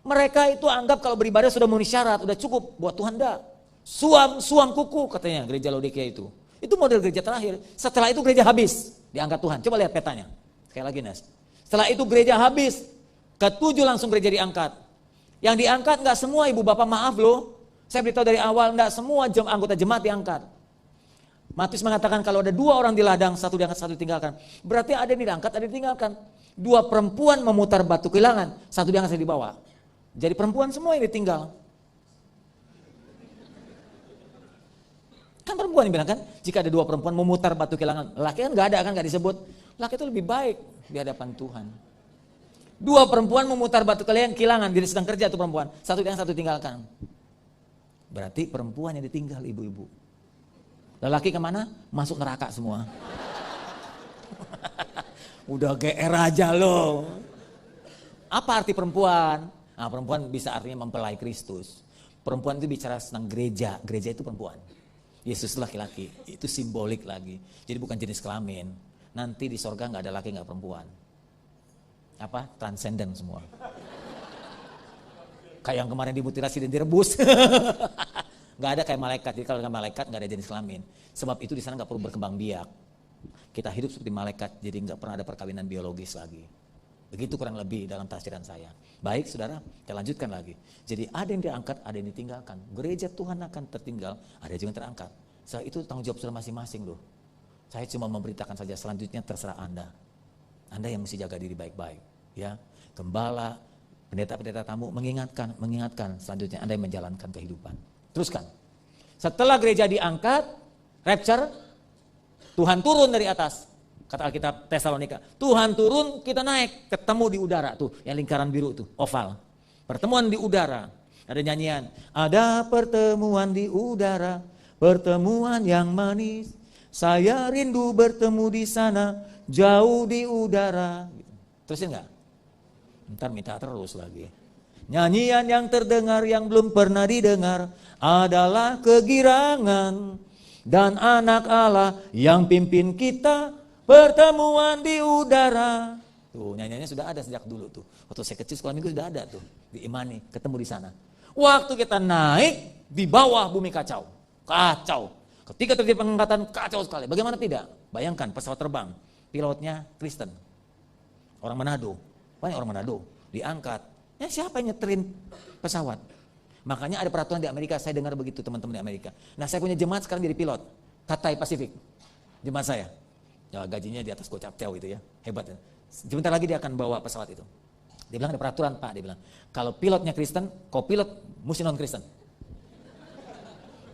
Mereka itu anggap kalau beribadah sudah memenuhi syarat, udah cukup. Buat Tuhan enggak. Suam kuku katanya gereja Laodikia itu. Itu model gereja terakhir. Setelah itu gereja habis, diangkat Tuhan. Coba lihat petanya. Sekali lagi Nes. Setelah itu gereja habis, ke-7 langsung gereja diangkat. Yang diangkat gak semua ibu bapak, maaf loh. Saya beritahu dari awal, gak semua anggota jemaat diangkat. Matius mengatakan kalau ada 2 orang di ladang, 1 diangkat, 1 ditinggalkan. Berarti ada yang diangkat, ada yang ditinggalkan. 2 perempuan memutar batu kehilangan, 1 diangkat, 1 dibawa. Jadi perempuan semua yang ditinggal. Kan perempuan yang bilang kan, jika ada 2 perempuan memutar batu kehilangan, laki kan gak ada kan, gak disebut. Laki itu lebih baik di hadapan Tuhan. 2 perempuan memutar batu kehilangan, dia sedang kerja tuh perempuan, 1 diangkat, 1 tinggalkan. Berarti perempuan yang ditinggal ibu-ibu. Lelaki kemana? Masuk neraka semua. Udah GR aja loh. Apa arti perempuan? Nah, perempuan bisa artinya mempelai Kristus. Perempuan itu bicara tentang gereja. Gereja itu perempuan. Yesus laki-laki. Itu simbolik lagi. Jadi bukan jenis kelamin. Nanti di sorga gak ada laki gak perempuan. Apa? Transenden semua. Kayak yang kemarin dimutilasi dan direbus. Gak ada kayak malaikat. Jadi kalau ada malaikat gak ada jenis kelamin. Sebab itu di sana gak perlu berkembang biak. Kita hidup seperti malaikat, jadi gak pernah ada perkawinan biologis lagi. Begitu kurang lebih dalam tafsiran saya. Baik saudara, kita lanjutkan lagi. Jadi ada yang diangkat, ada yang ditinggalkan. Gereja Tuhan akan tertinggal, ada juga yang terangkat. Setelah itu tanggung jawab saudara masing-masing loh. Saya cuma memberitakan saja, selanjutnya terserah Anda. Anda yang mesti jaga diri baik-baik. Ya, gembala, pendeta-pendeta tamu mengingatkan. Selanjutnya Anda yang menjalankan kehidupan. Teruskan. Setelah gereja diangkat, rapture, Tuhan turun dari atas. Kata Alkitab Tesalonika, Tuhan turun, kita naik, ketemu di udara tuh, yang lingkaran biru tuh, oval. Pertemuan di udara. Ada nyanyian, ada pertemuan di udara, pertemuan yang manis. Saya rindu bertemu di sana, jauh di udara. Terusin enggak? Ntar minta terus lagi. Nyanyian yang terdengar yang belum pernah didengar adalah kegirangan dan anak Allah yang pimpin kita pertemuan di udara. Tuh nyanyiannya sudah ada sejak dulu tuh. Waktu saya kecil sekolah minggu sudah ada tuh di Imani, ketemu di sana. Waktu kita naik di bawah bumi kacau. Ketika terjadi pengangkatan kacau sekali. Bagaimana tidak? Bayangkan pesawat terbang, pilotnya Kristen. Orang Manado. Banyak orang Manado diangkat. Ya siapa yang nyeterin pesawat? Makanya ada peraturan di Amerika, saya dengar begitu teman-teman di Amerika. Nah saya punya jemaat sekarang jadi pilot, Cathay Pacific, jemaat saya. Ya, gajinya di atas gocap cewek itu ya, hebat ya. Sebentar lagi dia akan bawa pesawat itu. Dia bilang ada peraturan Pak, dia bilang, kalau pilotnya Kristen, co-pilot mesti non-Kristen.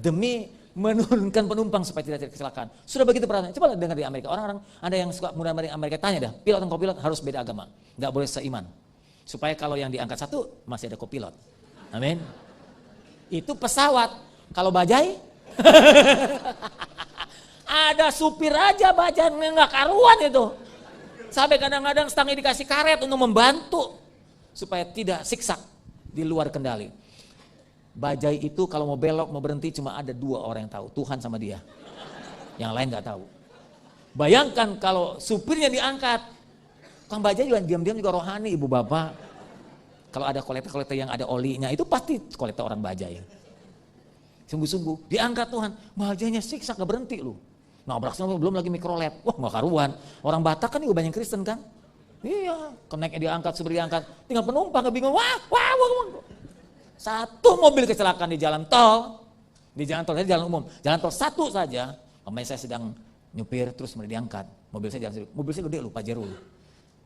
Demi menurunkan penumpang supaya tidak terjadi kecelakaan. Sudah begitu peraturan, coba dengar di Amerika. Orang-orang, ada yang suka muda di Amerika, tanya dah, pilot dan co-pilot harus beda agama, gak boleh seiman. Supaya kalau yang diangkat satu, masih ada co-pilot. Amin. Itu pesawat, kalau bajai ada supir aja bajai nggak karuan itu. Sampai kadang-kadang setangnya dikasih karet untuk membantu supaya tidak siksa di luar kendali. Bajai itu kalau mau belok, mau berhenti cuma ada 2 orang yang tahu, Tuhan sama dia. Yang lain gak tahu. Bayangkan kalau supirnya diangkat, Kang Bajai juga diam-diam juga rohani ibu bapak. Kalau ada kolektor-kolektor yang ada olinya, itu pasti kolektor orang Bajai. Sungguh-sungguh, diangkat Tuhan, Bajainya siksa gak berhenti lu. Nabrak semua, belum lagi mikrolet, wah gak karuan. Orang Batak kan juga banyak Kristen kan. Iya, keneknya diangkat, supir diangkat, tinggal penumpang bingung, wah. Satu mobil kecelakaan di jalan tol, jadi jalan umum, jalan tol satu saja, saya sedang nyupir terus diangkat, mobil saya jalan sendiri, mobil saya gede lu, Pajero lu.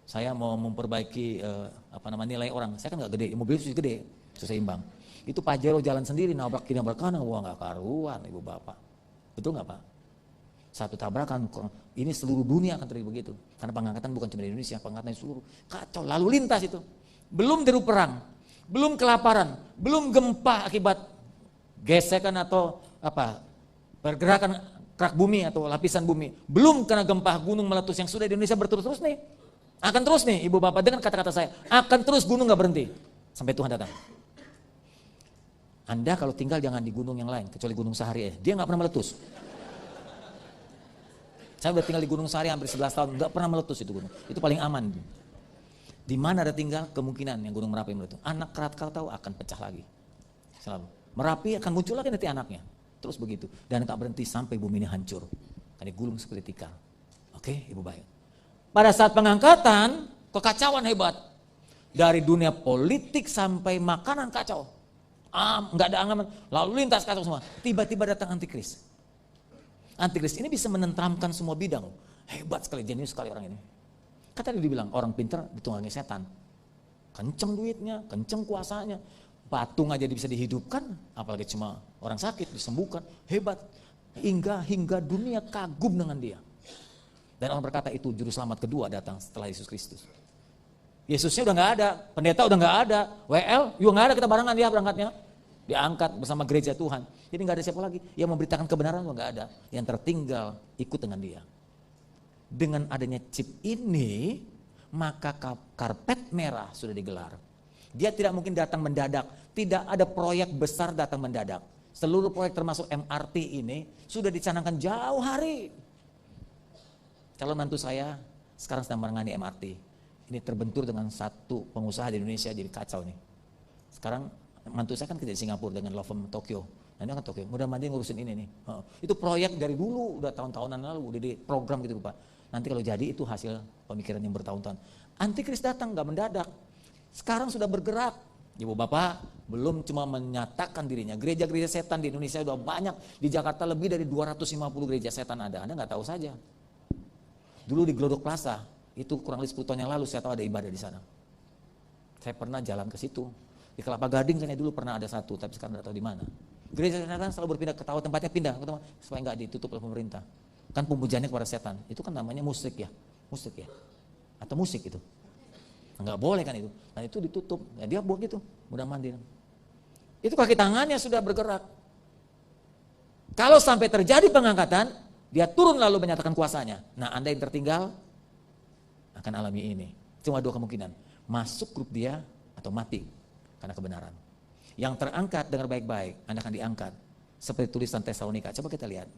Saya mau memperbaiki nilai orang, saya kan nggak gede, mobil itu gede, susah imbang. Itu Pajero jalan sendiri, nabrak kiri nabrak kanan, wah nggak karuan ibu bapak, betul nggak pak? Satu tabrakan, ini seluruh dunia akan terjadi begitu, karena pengangkatan bukan cuma di Indonesia, pengangkatan di seluruh, kacau, lalu lintas itu, belum deru perang. Belum kelaparan, belum gempa akibat gesekan atau pergerakan kerak bumi atau lapisan bumi, belum kena gempa gunung meletus yang sudah di Indonesia berterus-terus nih, akan terus nih ibu bapak, dengan kata-kata saya, akan terus gunung gak berhenti, sampai Tuhan datang. Anda kalau tinggal jangan di gunung yang lain, kecuali gunung Sahari, dia gak pernah meletus. Saya udah tinggal di gunung Sahari hampir 11 tahun, gak pernah meletus itu gunung, itu paling aman. Di mana ada tinggal, kemungkinan yang gunung Merapi meletus. Anak Krakatau akan pecah lagi. Selalu. Merapi akan muncul lagi nanti anaknya. Terus begitu. Dan tak berhenti sampai bumi ini hancur. Karena gulung seperti tikar. Oke, ibu baik. Pada saat pengangkatan, kekacauan hebat. Dari dunia politik sampai makanan kacau. Nggak ada angan, lalu lintas kacau semua. Tiba-tiba datang antikris. Antikris ini bisa menentramkan semua bidang. Hebat sekali, jenius sekali orang ini. Kata dia dibilang orang pintar ditunggangi setan, kenceng duitnya, kenceng kuasanya, patung aja bisa dihidupkan, apalagi cuma orang sakit disembuhkan, hebat, hingga dunia kagum dengan dia. Dan orang berkata itu juru selamat kedua datang setelah Yesus Kristus. Yesusnya udah nggak ada, pendeta udah nggak ada, WL juga nggak ada, kita barengan dia berangkatnya, diangkat bersama gereja Tuhan. Jadi nggak ada siapa lagi yang memberitakan kebenaran, juga nggak ada, yang tertinggal ikut dengan dia. Dengan adanya chip ini, maka karpet merah sudah digelar. Dia tidak mungkin datang mendadak, tidak ada proyek besar datang mendadak. Seluruh proyek termasuk MRT ini sudah dicanangkan jauh hari. Calon mantu saya sekarang sedang menangani MRT. Ini terbentur dengan satu pengusaha di Indonesia, jadi kacau nih. Sekarang mantu saya kan kerja di Singapura dengan law firm Tokyo. Nah ini kan Tokyo, mudah-mudahan ngurusin ini nih. Itu proyek dari dulu, udah tahun-tahunan lalu, udah di program gitu Pak. Nanti kalau jadi itu hasil pemikiran yang bertahun-tahun. Antikris datang gak mendadak. Sekarang sudah bergerak. Ibu bapak belum cuma menyatakan dirinya. Gereja-gereja setan di Indonesia sudah banyak. Di Jakarta lebih dari 250 gereja setan ada. Anda gak tahu saja. Dulu di Glodok Plaza, itu kurang lebih 10 tahun yang lalu saya tahu ada ibadah di sana. Saya pernah jalan ke situ. Di Kelapa Gading saya dulu pernah ada satu, tapi sekarang tidak tahu di mana. Gereja setan selalu berpindah, ketawa tempatnya pindah, supaya nggak ditutup oleh pemerintah. Kan pemujanya kepada setan, itu kan namanya musik ya, atau musik itu, nggak boleh kan itu. Nah itu ditutup, ya dia buat gitu, mudah mandi. Itu kaki tangannya sudah bergerak. Kalau sampai terjadi pengangkatan, dia turun lalu menyatakan kuasanya. Nah Anda yang tertinggal akan alami ini. Cuma 2 kemungkinan, masuk grup dia atau mati karena kebenaran. Yang terangkat, dengar baik-baik, Anda akan diangkat. Seperti tulisan Tesalonika, coba kita lihat.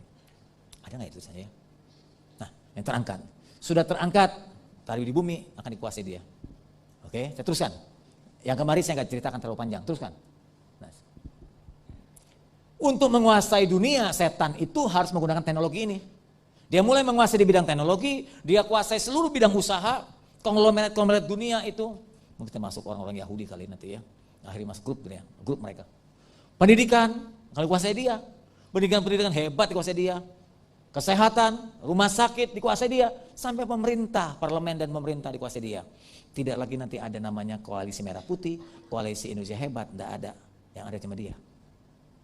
Ada nggak itu tulisannya? Nah, yang terangkat. Sudah terangkat, taruh di bumi, akan dikuasai dia. Oke, saya teruskan. Yang kemarin saya nggak ceritakan terlalu panjang, teruskan. Nah. Untuk menguasai dunia, setan itu harus menggunakan teknologi ini. Dia mulai menguasai di bidang teknologi, dia kuasai seluruh bidang usaha, konglomerat dunia itu. Mungkin termasuk orang-orang Yahudi kali nanti ya. Akhirnya masuk grup mereka. Pendidikan, kalau kuasai dia. Pendidikan hebat dikuasai dia. Kesehatan, rumah sakit dikuasai dia. Sampai pemerintah, parlemen dan pemerintah dikuasai dia. Tidak lagi nanti ada namanya koalisi merah putih, koalisi Indonesia hebat, tidak ada. Yang ada cuma dia.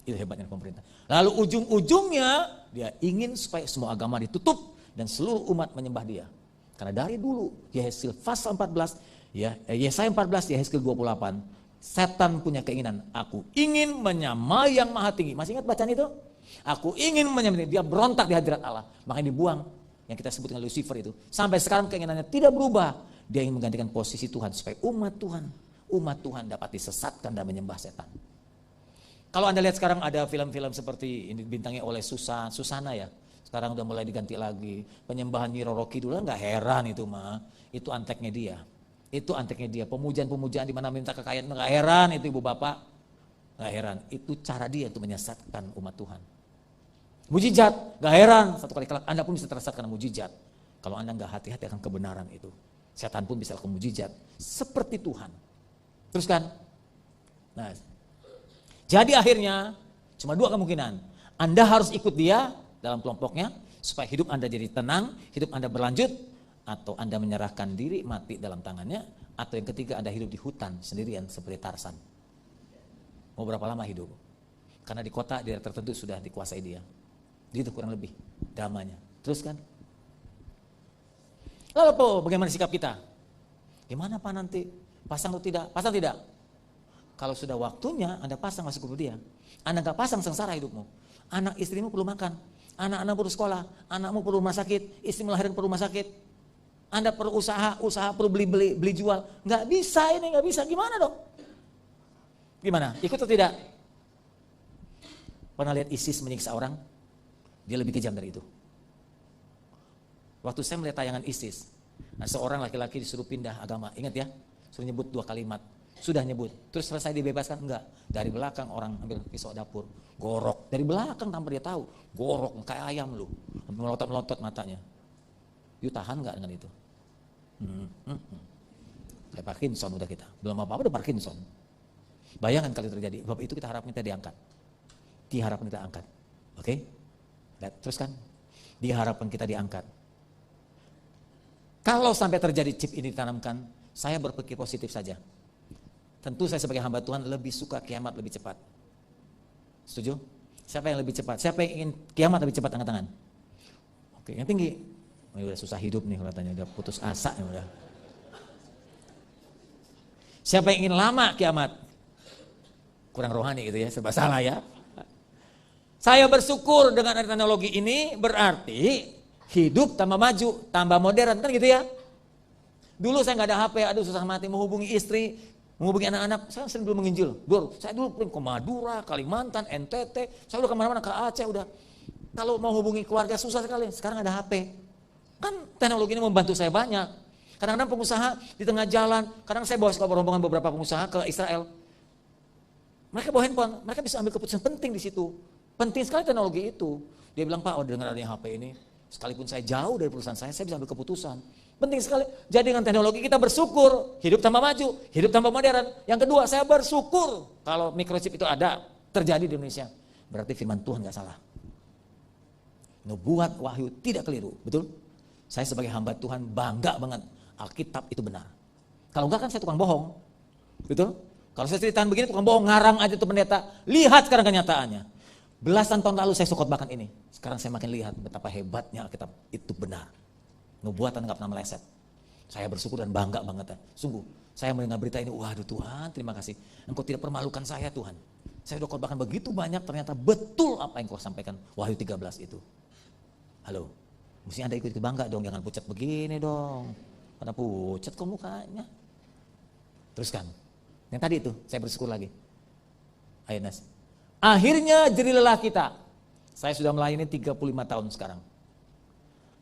Itu hebatnya pemerintah. Lalu ujung-ujungnya dia ingin supaya semua agama ditutup dan seluruh umat menyembah dia. Karena dari dulu Yesaya pasal 14, Yesaya 14, Yesaya 28, setan punya keinginan, aku ingin menyamai yang maha tinggi. Masih ingat bacaan itu? Aku ingin menyamai, dia berontak di hadirat Allah, makanya dibuang yang kita sebut dengan Lucifer itu. Sampai sekarang keinginannya tidak berubah. Dia ingin menggantikan posisi Tuhan supaya umat Tuhan dapat disesatkan dan menyembah setan. Kalau Anda lihat sekarang ada film-film seperti ini bintangnya oleh Susana ya. Sekarang udah mulai diganti lagi. Penyembahan Nyi Roro Kidul, nggak heran itu mah. Itu anteknya dia. Itu anteknya dia. Pemujaan-pemujaan di mana minta kekayaan, nggak heran itu ibu bapak. Nggak heran. Itu cara dia untuk menyesatkan umat Tuhan. Mujizat, nggak heran. Satu kali kelak Anda pun bisa tersesat karena mujizat. Kalau Anda nggak hati-hati akan kebenaran itu. Setan pun bisa lakukan mujizat. Seperti Tuhan. Terus kan? Nah, jadi akhirnya cuma dua kemungkinan. Anda harus ikut dia dalam kelompoknya supaya hidup Anda jadi tenang, hidup Anda berlanjut, atau Anda menyerahkan diri mati dalam tangannya, atau yang ketiga Anda hidup di hutan sendirian seperti Tarsan. Mau berapa lama hidup? Karena di kota daerah tertentu sudah dikuasai dia. Itu kurang lebih dramanya. Terus kan? Lalu bagaimana sikap kita? Gimana Pak nanti? Pasang atau tidak? Pasang tidak? Kalau sudah waktunya Anda pasang masuk ke dia. Anda gak pasang sengsara hidupmu. Anak istrimu perlu makan. Anak-anak perlu sekolah, anakmu perlu rumah sakit, istri melahirkan perlu rumah sakit. Anda perlu usaha perlu beli jual. Nggak bisa ini, nggak bisa. Gimana dong? Gimana? Ikut atau tidak? Pernah lihat ISIS menyiksa orang? Dia lebih kejam dari itu. Waktu saya melihat tayangan ISIS, nah seorang laki-laki disuruh pindah agama. Ingat ya, suruh nyebut 2 kalimat. Sudah nyebut, terus selesai dibebaskan? Enggak. Dari belakang orang ambil pisau dapur, gorok. Dari belakang tanpa dia tahu, gorok kayak ayam lu, melotot-melotot matanya. You tahan nggak dengan itu? Kayak Parkinson udah kita, belum apa-apa udah Parkinson. Bayangkan kalau terjadi, sebab itu kita harapkan kita diangkat. Diharapkan kita angkat, oke? Terus kan, diharapkan kita diangkat. Kalau sampai terjadi chip ini ditanamkan, saya berpikir positif saja. Tentu saya sebagai hamba Tuhan lebih suka kiamat lebih cepat. Setuju? Siapa yang lebih cepat? Siapa yang ingin kiamat lebih cepat? Angkat tangan. Oke, yang tinggi. Oh, udah susah hidup nih katanya, udah putus asa ya udah. Siapa yang ingin lama kiamat? Kurang rohani gitu ya, serba salah ya. Saya bersyukur dengan ada teknologi ini, berarti hidup tambah maju, tambah modern, kan gitu ya. Dulu saya nggak ada HP, aduh susah mati menghubungi istri, menghubungi anak-anak. Saya sering dulu menginjil. Saya dulu pernah ke Madura, Kalimantan, NTT, saya udah kemana-mana, ke Aceh udah. Kalau mau hubungi keluarga susah sekali. Sekarang ada HP. Kan teknologi ini membantu saya banyak. Kadang-kadang pengusaha di tengah jalan, kadang saya bawa rombongan beberapa pengusaha ke Israel. Mereka bawa handphone, mereka bisa ambil keputusan penting di situ. Penting sekali teknologi itu. Dia bilang, Pak, dengan adanya HP ini, sekalipun saya jauh dari perusahaan saya bisa ambil keputusan. Penting sekali. Jadi dengan teknologi kita bersyukur, hidup tambah maju, hidup tambah modern. Yang kedua, saya bersyukur kalau microchip itu ada, terjadi di Indonesia. Berarti firman Tuhan gak salah. Nubuat wahyu tidak keliru, betul? Saya sebagai hamba Tuhan bangga banget Alkitab itu benar. Kalau enggak kan saya tukang bohong, betul? Kalau saya ceritaan begini tukang bohong, ngarang aja tuh pendeta. Lihat sekarang kenyataannya. Belasan tahun lalu saya khotbahkan ini. Sekarang saya makin lihat betapa hebatnya Alkitab itu benar. Nubuatan nggak pernah meleset. Saya bersyukur dan bangga banget. Sungguh, saya mendengar berita ini, waduh Tuhan, terima kasih. Engkau tidak permalukan saya Tuhan. Saya udah khotbahkan begitu banyak, ternyata betul apa yang kau sampaikan Wahyu 13 itu. Halo, mesti Anda ikut bangga dong, jangan pucat begini dong. Karena pucat kok mukanya. Teruskan. Yang tadi itu, saya bersyukur lagi. Ayo Nas. Akhirnya jerilah kita. Saya sudah melayani 35 tahun sekarang.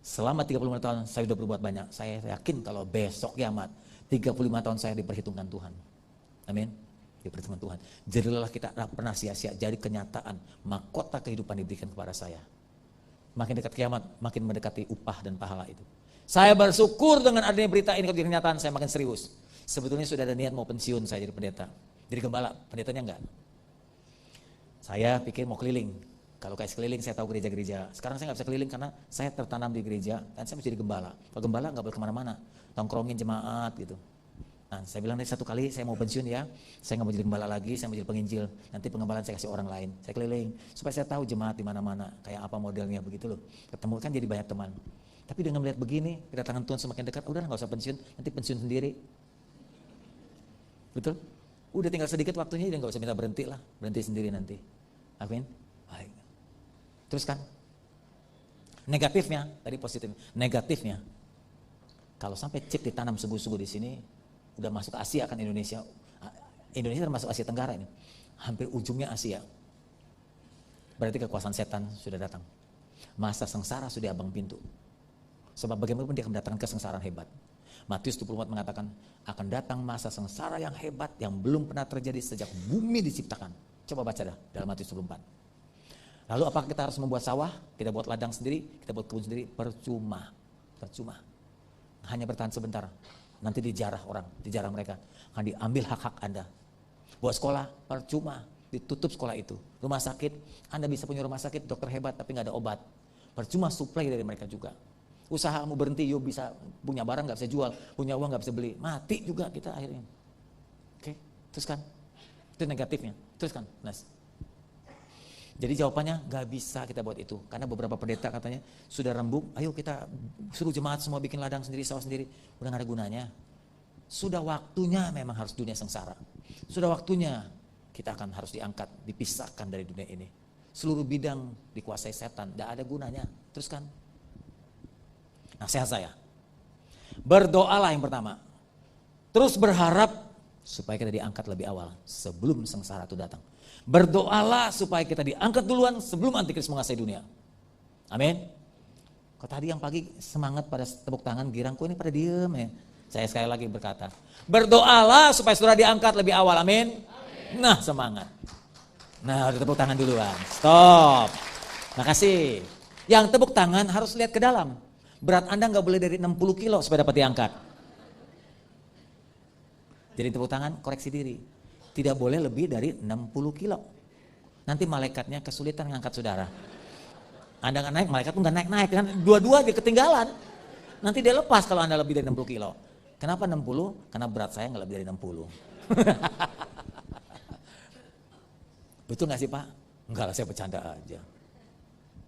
Selama 35 tahun saya sudah berbuat banyak. Saya yakin kalau besok kiamat 35 tahun saya diperhitungkan Tuhan. Amin. Diperhitungkan Tuhan. Jadilah kita pernah sia-sia. Jadi kenyataan mahkota kehidupan diberikan kepada saya. Makin dekat kiamat, makin mendekati upah dan pahala itu. Saya bersyukur dengan adanya berita ini kalau kenyataan saya makin serius. Sebetulnya sudah ada niat mau pensiun saya jadi pendeta. Jadi gembala, pendetanya enggak. Saya pikir mau keliling. Kalau kayak sekeliling saya tahu gereja-gereja. Sekarang saya nggak bisa keliling karena saya tertanam di gereja dan saya mesti jadi gembala. Kalau gembala nggak boleh kemana-mana, tongkrongin jemaat gitu. Nah, saya bilang satu kali saya mau pensiun ya, saya nggak mau jadi gembala lagi, saya mau jadi penginjil. Nanti pengembalaan saya kasih orang lain. Saya keliling supaya saya tahu jemaat di mana-mana, kayak apa modelnya begitu loh. Ketemu kan jadi banyak teman. Tapi dengan melihat begini, kedatangan Tuhan semakin dekat, udah nggak usah pensiun, nanti pensiun sendiri. Betul? Udah tinggal sedikit waktunya, dia nggak usah minta berhenti lah, berhenti sendiri nanti. Amin. Baik. Terus kan, negatifnya, tadi positif, negatifnya, kalau sampai chip ditanam sungguh-sungguh di sini, udah masuk ke Asia kan Indonesia termasuk Asia Tenggara ini, hampir ujungnya Asia, berarti kekuasaan setan sudah datang. Masa sengsara sudah abang pintu. Sebab bagaimanapun dia akan mendatangkan kesengsaraan hebat. Matius 24 mengatakan, akan datang masa sengsara yang hebat yang belum pernah terjadi sejak bumi diciptakan. Coba baca dah dalam Matius 24. Lalu apakah kita harus membuat sawah? Kita buat ladang sendiri, kita buat kebun sendiri? Percuma. Hanya bertahan sebentar. Nanti dijarah orang, dijarah mereka. Akan diambil hak-hak Anda. Buat sekolah, percuma. Ditutup sekolah itu. Rumah sakit, Anda bisa punya rumah sakit, dokter hebat tapi nggak ada obat. Percuma supply dari mereka juga. Usaha kamu berhenti, yuk bisa punya barang nggak bisa jual, punya uang nggak bisa beli, mati juga kita akhirnya. Oke, teruskan. Itu negatifnya. Teruskan, Nas. Jadi jawabannya nggak bisa kita buat itu, karena beberapa pendeta katanya sudah rembuk, ayo kita suruh jemaat semua bikin ladang sendiri, sawah sendiri, udah nggak ada gunanya. Sudah waktunya memang harus dunia sengsara. Sudah waktunya kita akan harus diangkat, dipisahkan dari dunia ini. Seluruh bidang dikuasai setan, tidak ada gunanya. Teruskan. Nasihat saya, berdoalah yang pertama. Terus berharap supaya kita diangkat lebih awal sebelum sengsara itu datang. Berdoalah supaya kita diangkat duluan sebelum antikris menguasai dunia. Amin. Kok tadi yang pagi semangat pada tepuk tangan, girangku ini pada diem ya. Saya sekali lagi berkata, berdoalah supaya saudara diangkat lebih awal. Amin. Nah, semangat. Nah, udah tepuk tangan duluan. Stop. Makasih. Yang tepuk tangan harus lihat ke dalam. Berat Anda nggak boleh dari 60 kilo supaya dapat diangkat. Jadi tepuk tangan, koreksi diri. Tidak boleh lebih dari 60 kilo. Nanti malaikatnya kesulitan ngangkat saudara. Anda nggak naik, malaikat pun nggak naik-naik. Kan? Dua-dua dia ketinggalan. Nanti dia lepas kalau Anda lebih dari 60 kilo. Kenapa 60? Karena berat saya nggak lebih dari 60. Betul nggak sih Pak? Enggak lah, saya bercanda aja.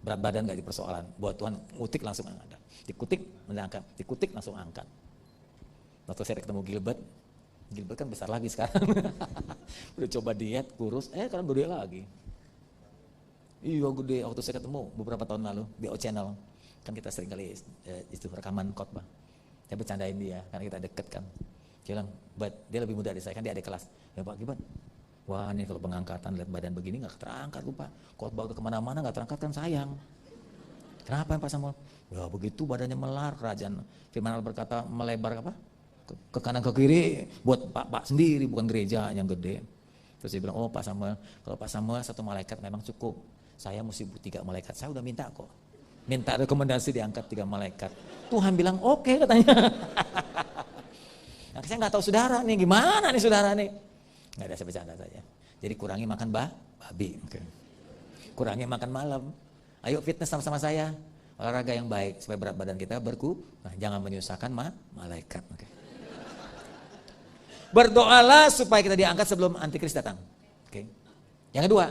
Berat badan nggak dipersoalan. Buat Tuhan, ngutik langsung angkat. Dikutik, mengangkat. Dikutik, langsung angkat. Waktu saya ketemu Gilbert kan besar lagi sekarang. Udah coba diet, kurus, sekarang gede lagi. Iya gede, waktu saya ketemu beberapa tahun lalu di O Channel. Kan kita sering kali itu rekaman khotbah. Saya bercandain dia, karena kita deket kan. Dia bilang, dia lebih muda dari saya, kan dia adik kelas. Ya Pak Gilbert, wah ini kalau pengangkatan lihat badan begini gak terangkat lupa. Khotbah kemana-mana gak terangkat kan sayang. Kenapa Pak Samuel? Ya begitu badannya melar, kerajaan firman Allah berkata melebar apa? Ke kanan ke kiri buat Pak sendiri, bukan gereja yang gede. Terus dia bilang, oh Pak Samuel, kalau Pak Samuel satu malaikat memang cukup. Saya mesti 3 malaikat, saya udah minta kok. Minta rekomendasi diangkat 3 malaikat. Tuhan bilang oke, katanya. Nah, saya gak tahu saudara nih, gimana nih saudara nih. Gak ada, saya bercanda saja. Jadi kurangi makan babi. Okay. Kurangi makan malam. Ayo fitness sama-sama saya. Olahraga yang baik supaya berat badan kita nah, jangan menyusahkan malaikat. Okay. Berdoalah supaya kita diangkat sebelum antikris datang. Okay. Yang kedua,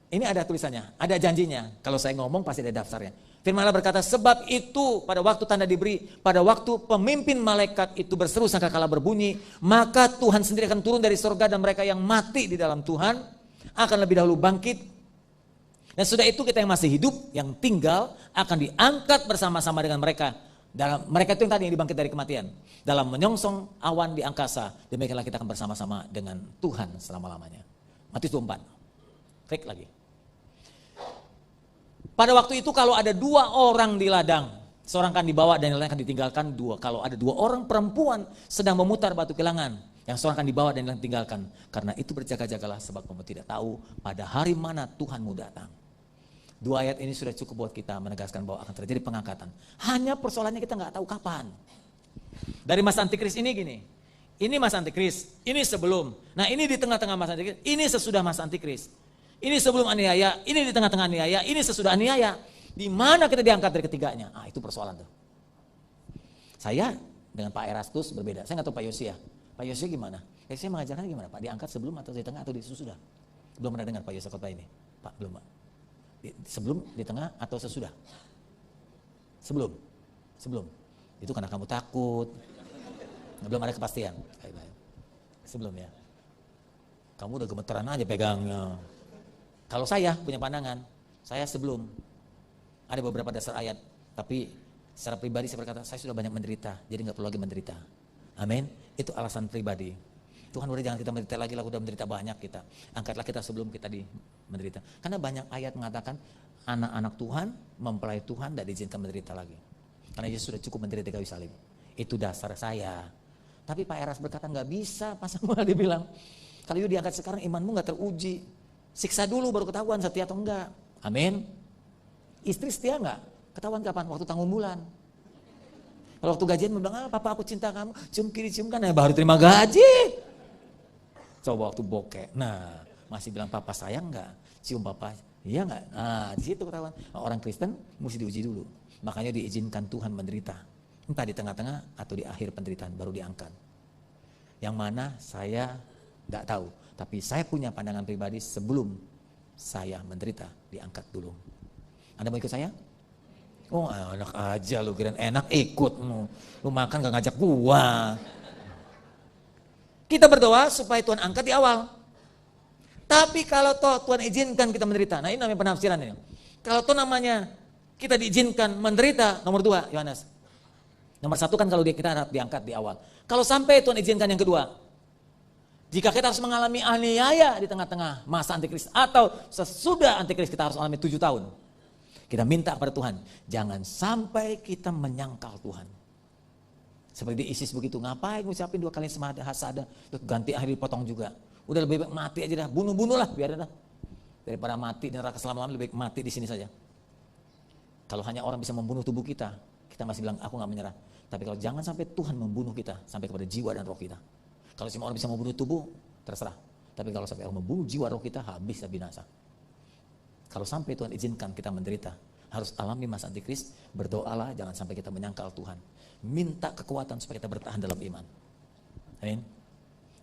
ini ada tulisannya, ada janjinya. Kalau saya ngomong pasti ada daftarnya. Firman Allah berkata, sebab itu pada waktu tanda diberi, pada waktu pemimpin malaikat itu berseru sangkakala berbunyi, maka Tuhan sendiri akan turun dari surga dan mereka yang mati di dalam Tuhan akan lebih dahulu bangkit. Dan sudah itu kita yang masih hidup, yang tinggal akan diangkat bersama-sama dengan mereka. Mereka itu yang tadi yang dibangkit dari kematian. Dalam menyongsong awan di angkasa, demikianlah kita akan bersama-sama dengan Tuhan selama-lamanya. Matius 24. Klik lagi. Pada waktu itu kalau ada 2 orang di ladang, seorang akan dibawa dan yang lain akan ditinggalkan. Kalau ada 2 orang perempuan sedang memutar batu kilangan, yang seorang akan dibawa dan yang lain ditinggalkan. Karena itu berjaga-jagalah sebab kamu tidak tahu pada hari mana Tuhanmu datang. 2 ayat ini sudah cukup buat kita menegaskan bahwa akan terjadi pengangkatan. Hanya persoalannya kita nggak tahu kapan. Dari masa antikris ini gini, ini masa antikris, ini sebelum. Nah ini di tengah-tengah masa antikris, ini sesudah masa antikris. Ini sebelum aniaya, ini di tengah-tengah aniaya, ini sesudah aniaya. Di mana kita diangkat dari ketiganya? Itu persoalan tuh. Saya dengan Pak Erastus berbeda. Saya nggak tahu Pak Yosia. Pak Yosia gimana? Yosia mengajarkan gimana Pak? Diangkat sebelum atau di tengah atau di sesudah? Belum pernah dengar Pak Yosia khotbah ini. Pak, belum Pak. Sebelum, di tengah, atau sesudah? Sebelum. Itu karena kamu takut. Belum ada kepastian. Sebelum ya. Kamu udah gemeteran aja pegangnya. Kalau saya punya pandangan, saya sebelum. Ada beberapa dasar ayat, tapi secara pribadi saya berkata, saya sudah banyak menderita, jadi gak perlu lagi menderita. Amin. Itu alasan pribadi. Tuhan udah jangan kita menderita lagi lah, udah menderita banyak kita. Angkatlah kita sebelum kita menderita. Karena banyak ayat mengatakan anak-anak Tuhan, mempelai Tuhan tidak diizinkan menderita lagi. Karena Yesus sudah cukup menderita di kayu salib. Itu dasar saya. Tapi Pak Eras berkata nggak bisa, Pak Samuel dia bilang. Kalau you diangkat sekarang imanmu nggak teruji. Siksa dulu baru ketahuan setia atau enggak. Amin. Istri setia enggak? Ketahuan kapan? Waktu tanggung bulan. Kalau waktu gajian bilang, papa aku cinta kamu, cium kiri cium kanan, baru terima gaji. Coba waktu bokeh, nah masih bilang papa sayang enggak? Cium papa, iya enggak? Nah di situ ketahuan. Orang Kristen mesti diuji dulu. Makanya diizinkan Tuhan menderita. Entah di tengah-tengah atau di akhir penderitaan baru diangkat. Yang mana saya enggak tahu. Tapi saya punya pandangan pribadi sebelum saya menderita diangkat dulu. Anda mau ikut saya? Oh enak aja lu, kirain enak ikut. Lu makan gak ngajak gua. Kita berdoa supaya Tuhan angkat di awal. Tapi kalau Tuhan izinkan kita menderita, nah ini namanya penafsiran ini. Kalau namanya kita diizinkan menderita, nomor 2 Yohanes. Nomor 1 kan kalau kita diangkat di awal. Kalau sampai Tuhan izinkan yang kedua, jika kita harus mengalami aniaya di tengah-tengah masa antikris atau sesudah antikris kita harus alami 7 tahun. Kita minta pada Tuhan, jangan sampai kita menyangkal Tuhan. Seperti di ISIS begitu, ngapain ngucapin 2 kali hasada, ganti akhir dipotong juga. Udah lebih baik mati aja dah, bunuh lah biar dah. Daripada mati di neraka selama-lamanya lebih baik mati di sini saja. Kalau hanya orang bisa membunuh tubuh kita masih bilang aku gak menyerah. Tapi kalau jangan sampai Tuhan membunuh kita sampai kepada jiwa dan roh kita. Kalau cuma orang bisa membunuh tubuh, terserah. Tapi kalau sampai orang membunuh jiwa roh kita, habis dan binasa. Kalau sampai Tuhan izinkan kita menderita, harus alami masa antikris, berdoalah jangan sampai kita menyangkal Tuhan. Minta kekuatan supaya kita bertahan dalam iman. Amin.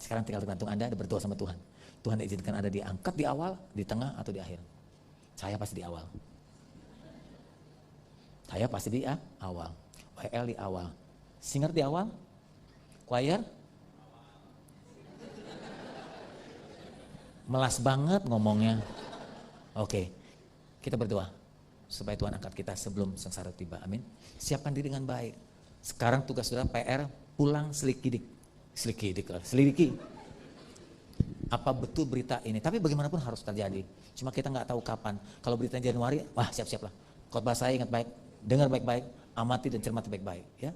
Sekarang tinggal tergantung Anda berdoa sama Tuhan. Tuhan izinkan Anda diangkat di awal, di tengah, atau di akhir. Saya pasti di awal. Saya pasti di awal. WL di awal. Singer di awal? Choir? Melas banget ngomongnya. Oke, kita berdoa supaya Tuhan angkat kita sebelum sengsara tiba. Amin. Siapkan diri dengan baik. Sekarang tugas saudara PR pulang selidiki. Apa betul berita ini? Tapi bagaimanapun harus terjadi. Cuma kita nggak tahu kapan. Kalau berita Januari, wah siap-siaplah. Khotbah saya ingat baik, dengar baik-baik, amati dan cermati baik-baik. Ya.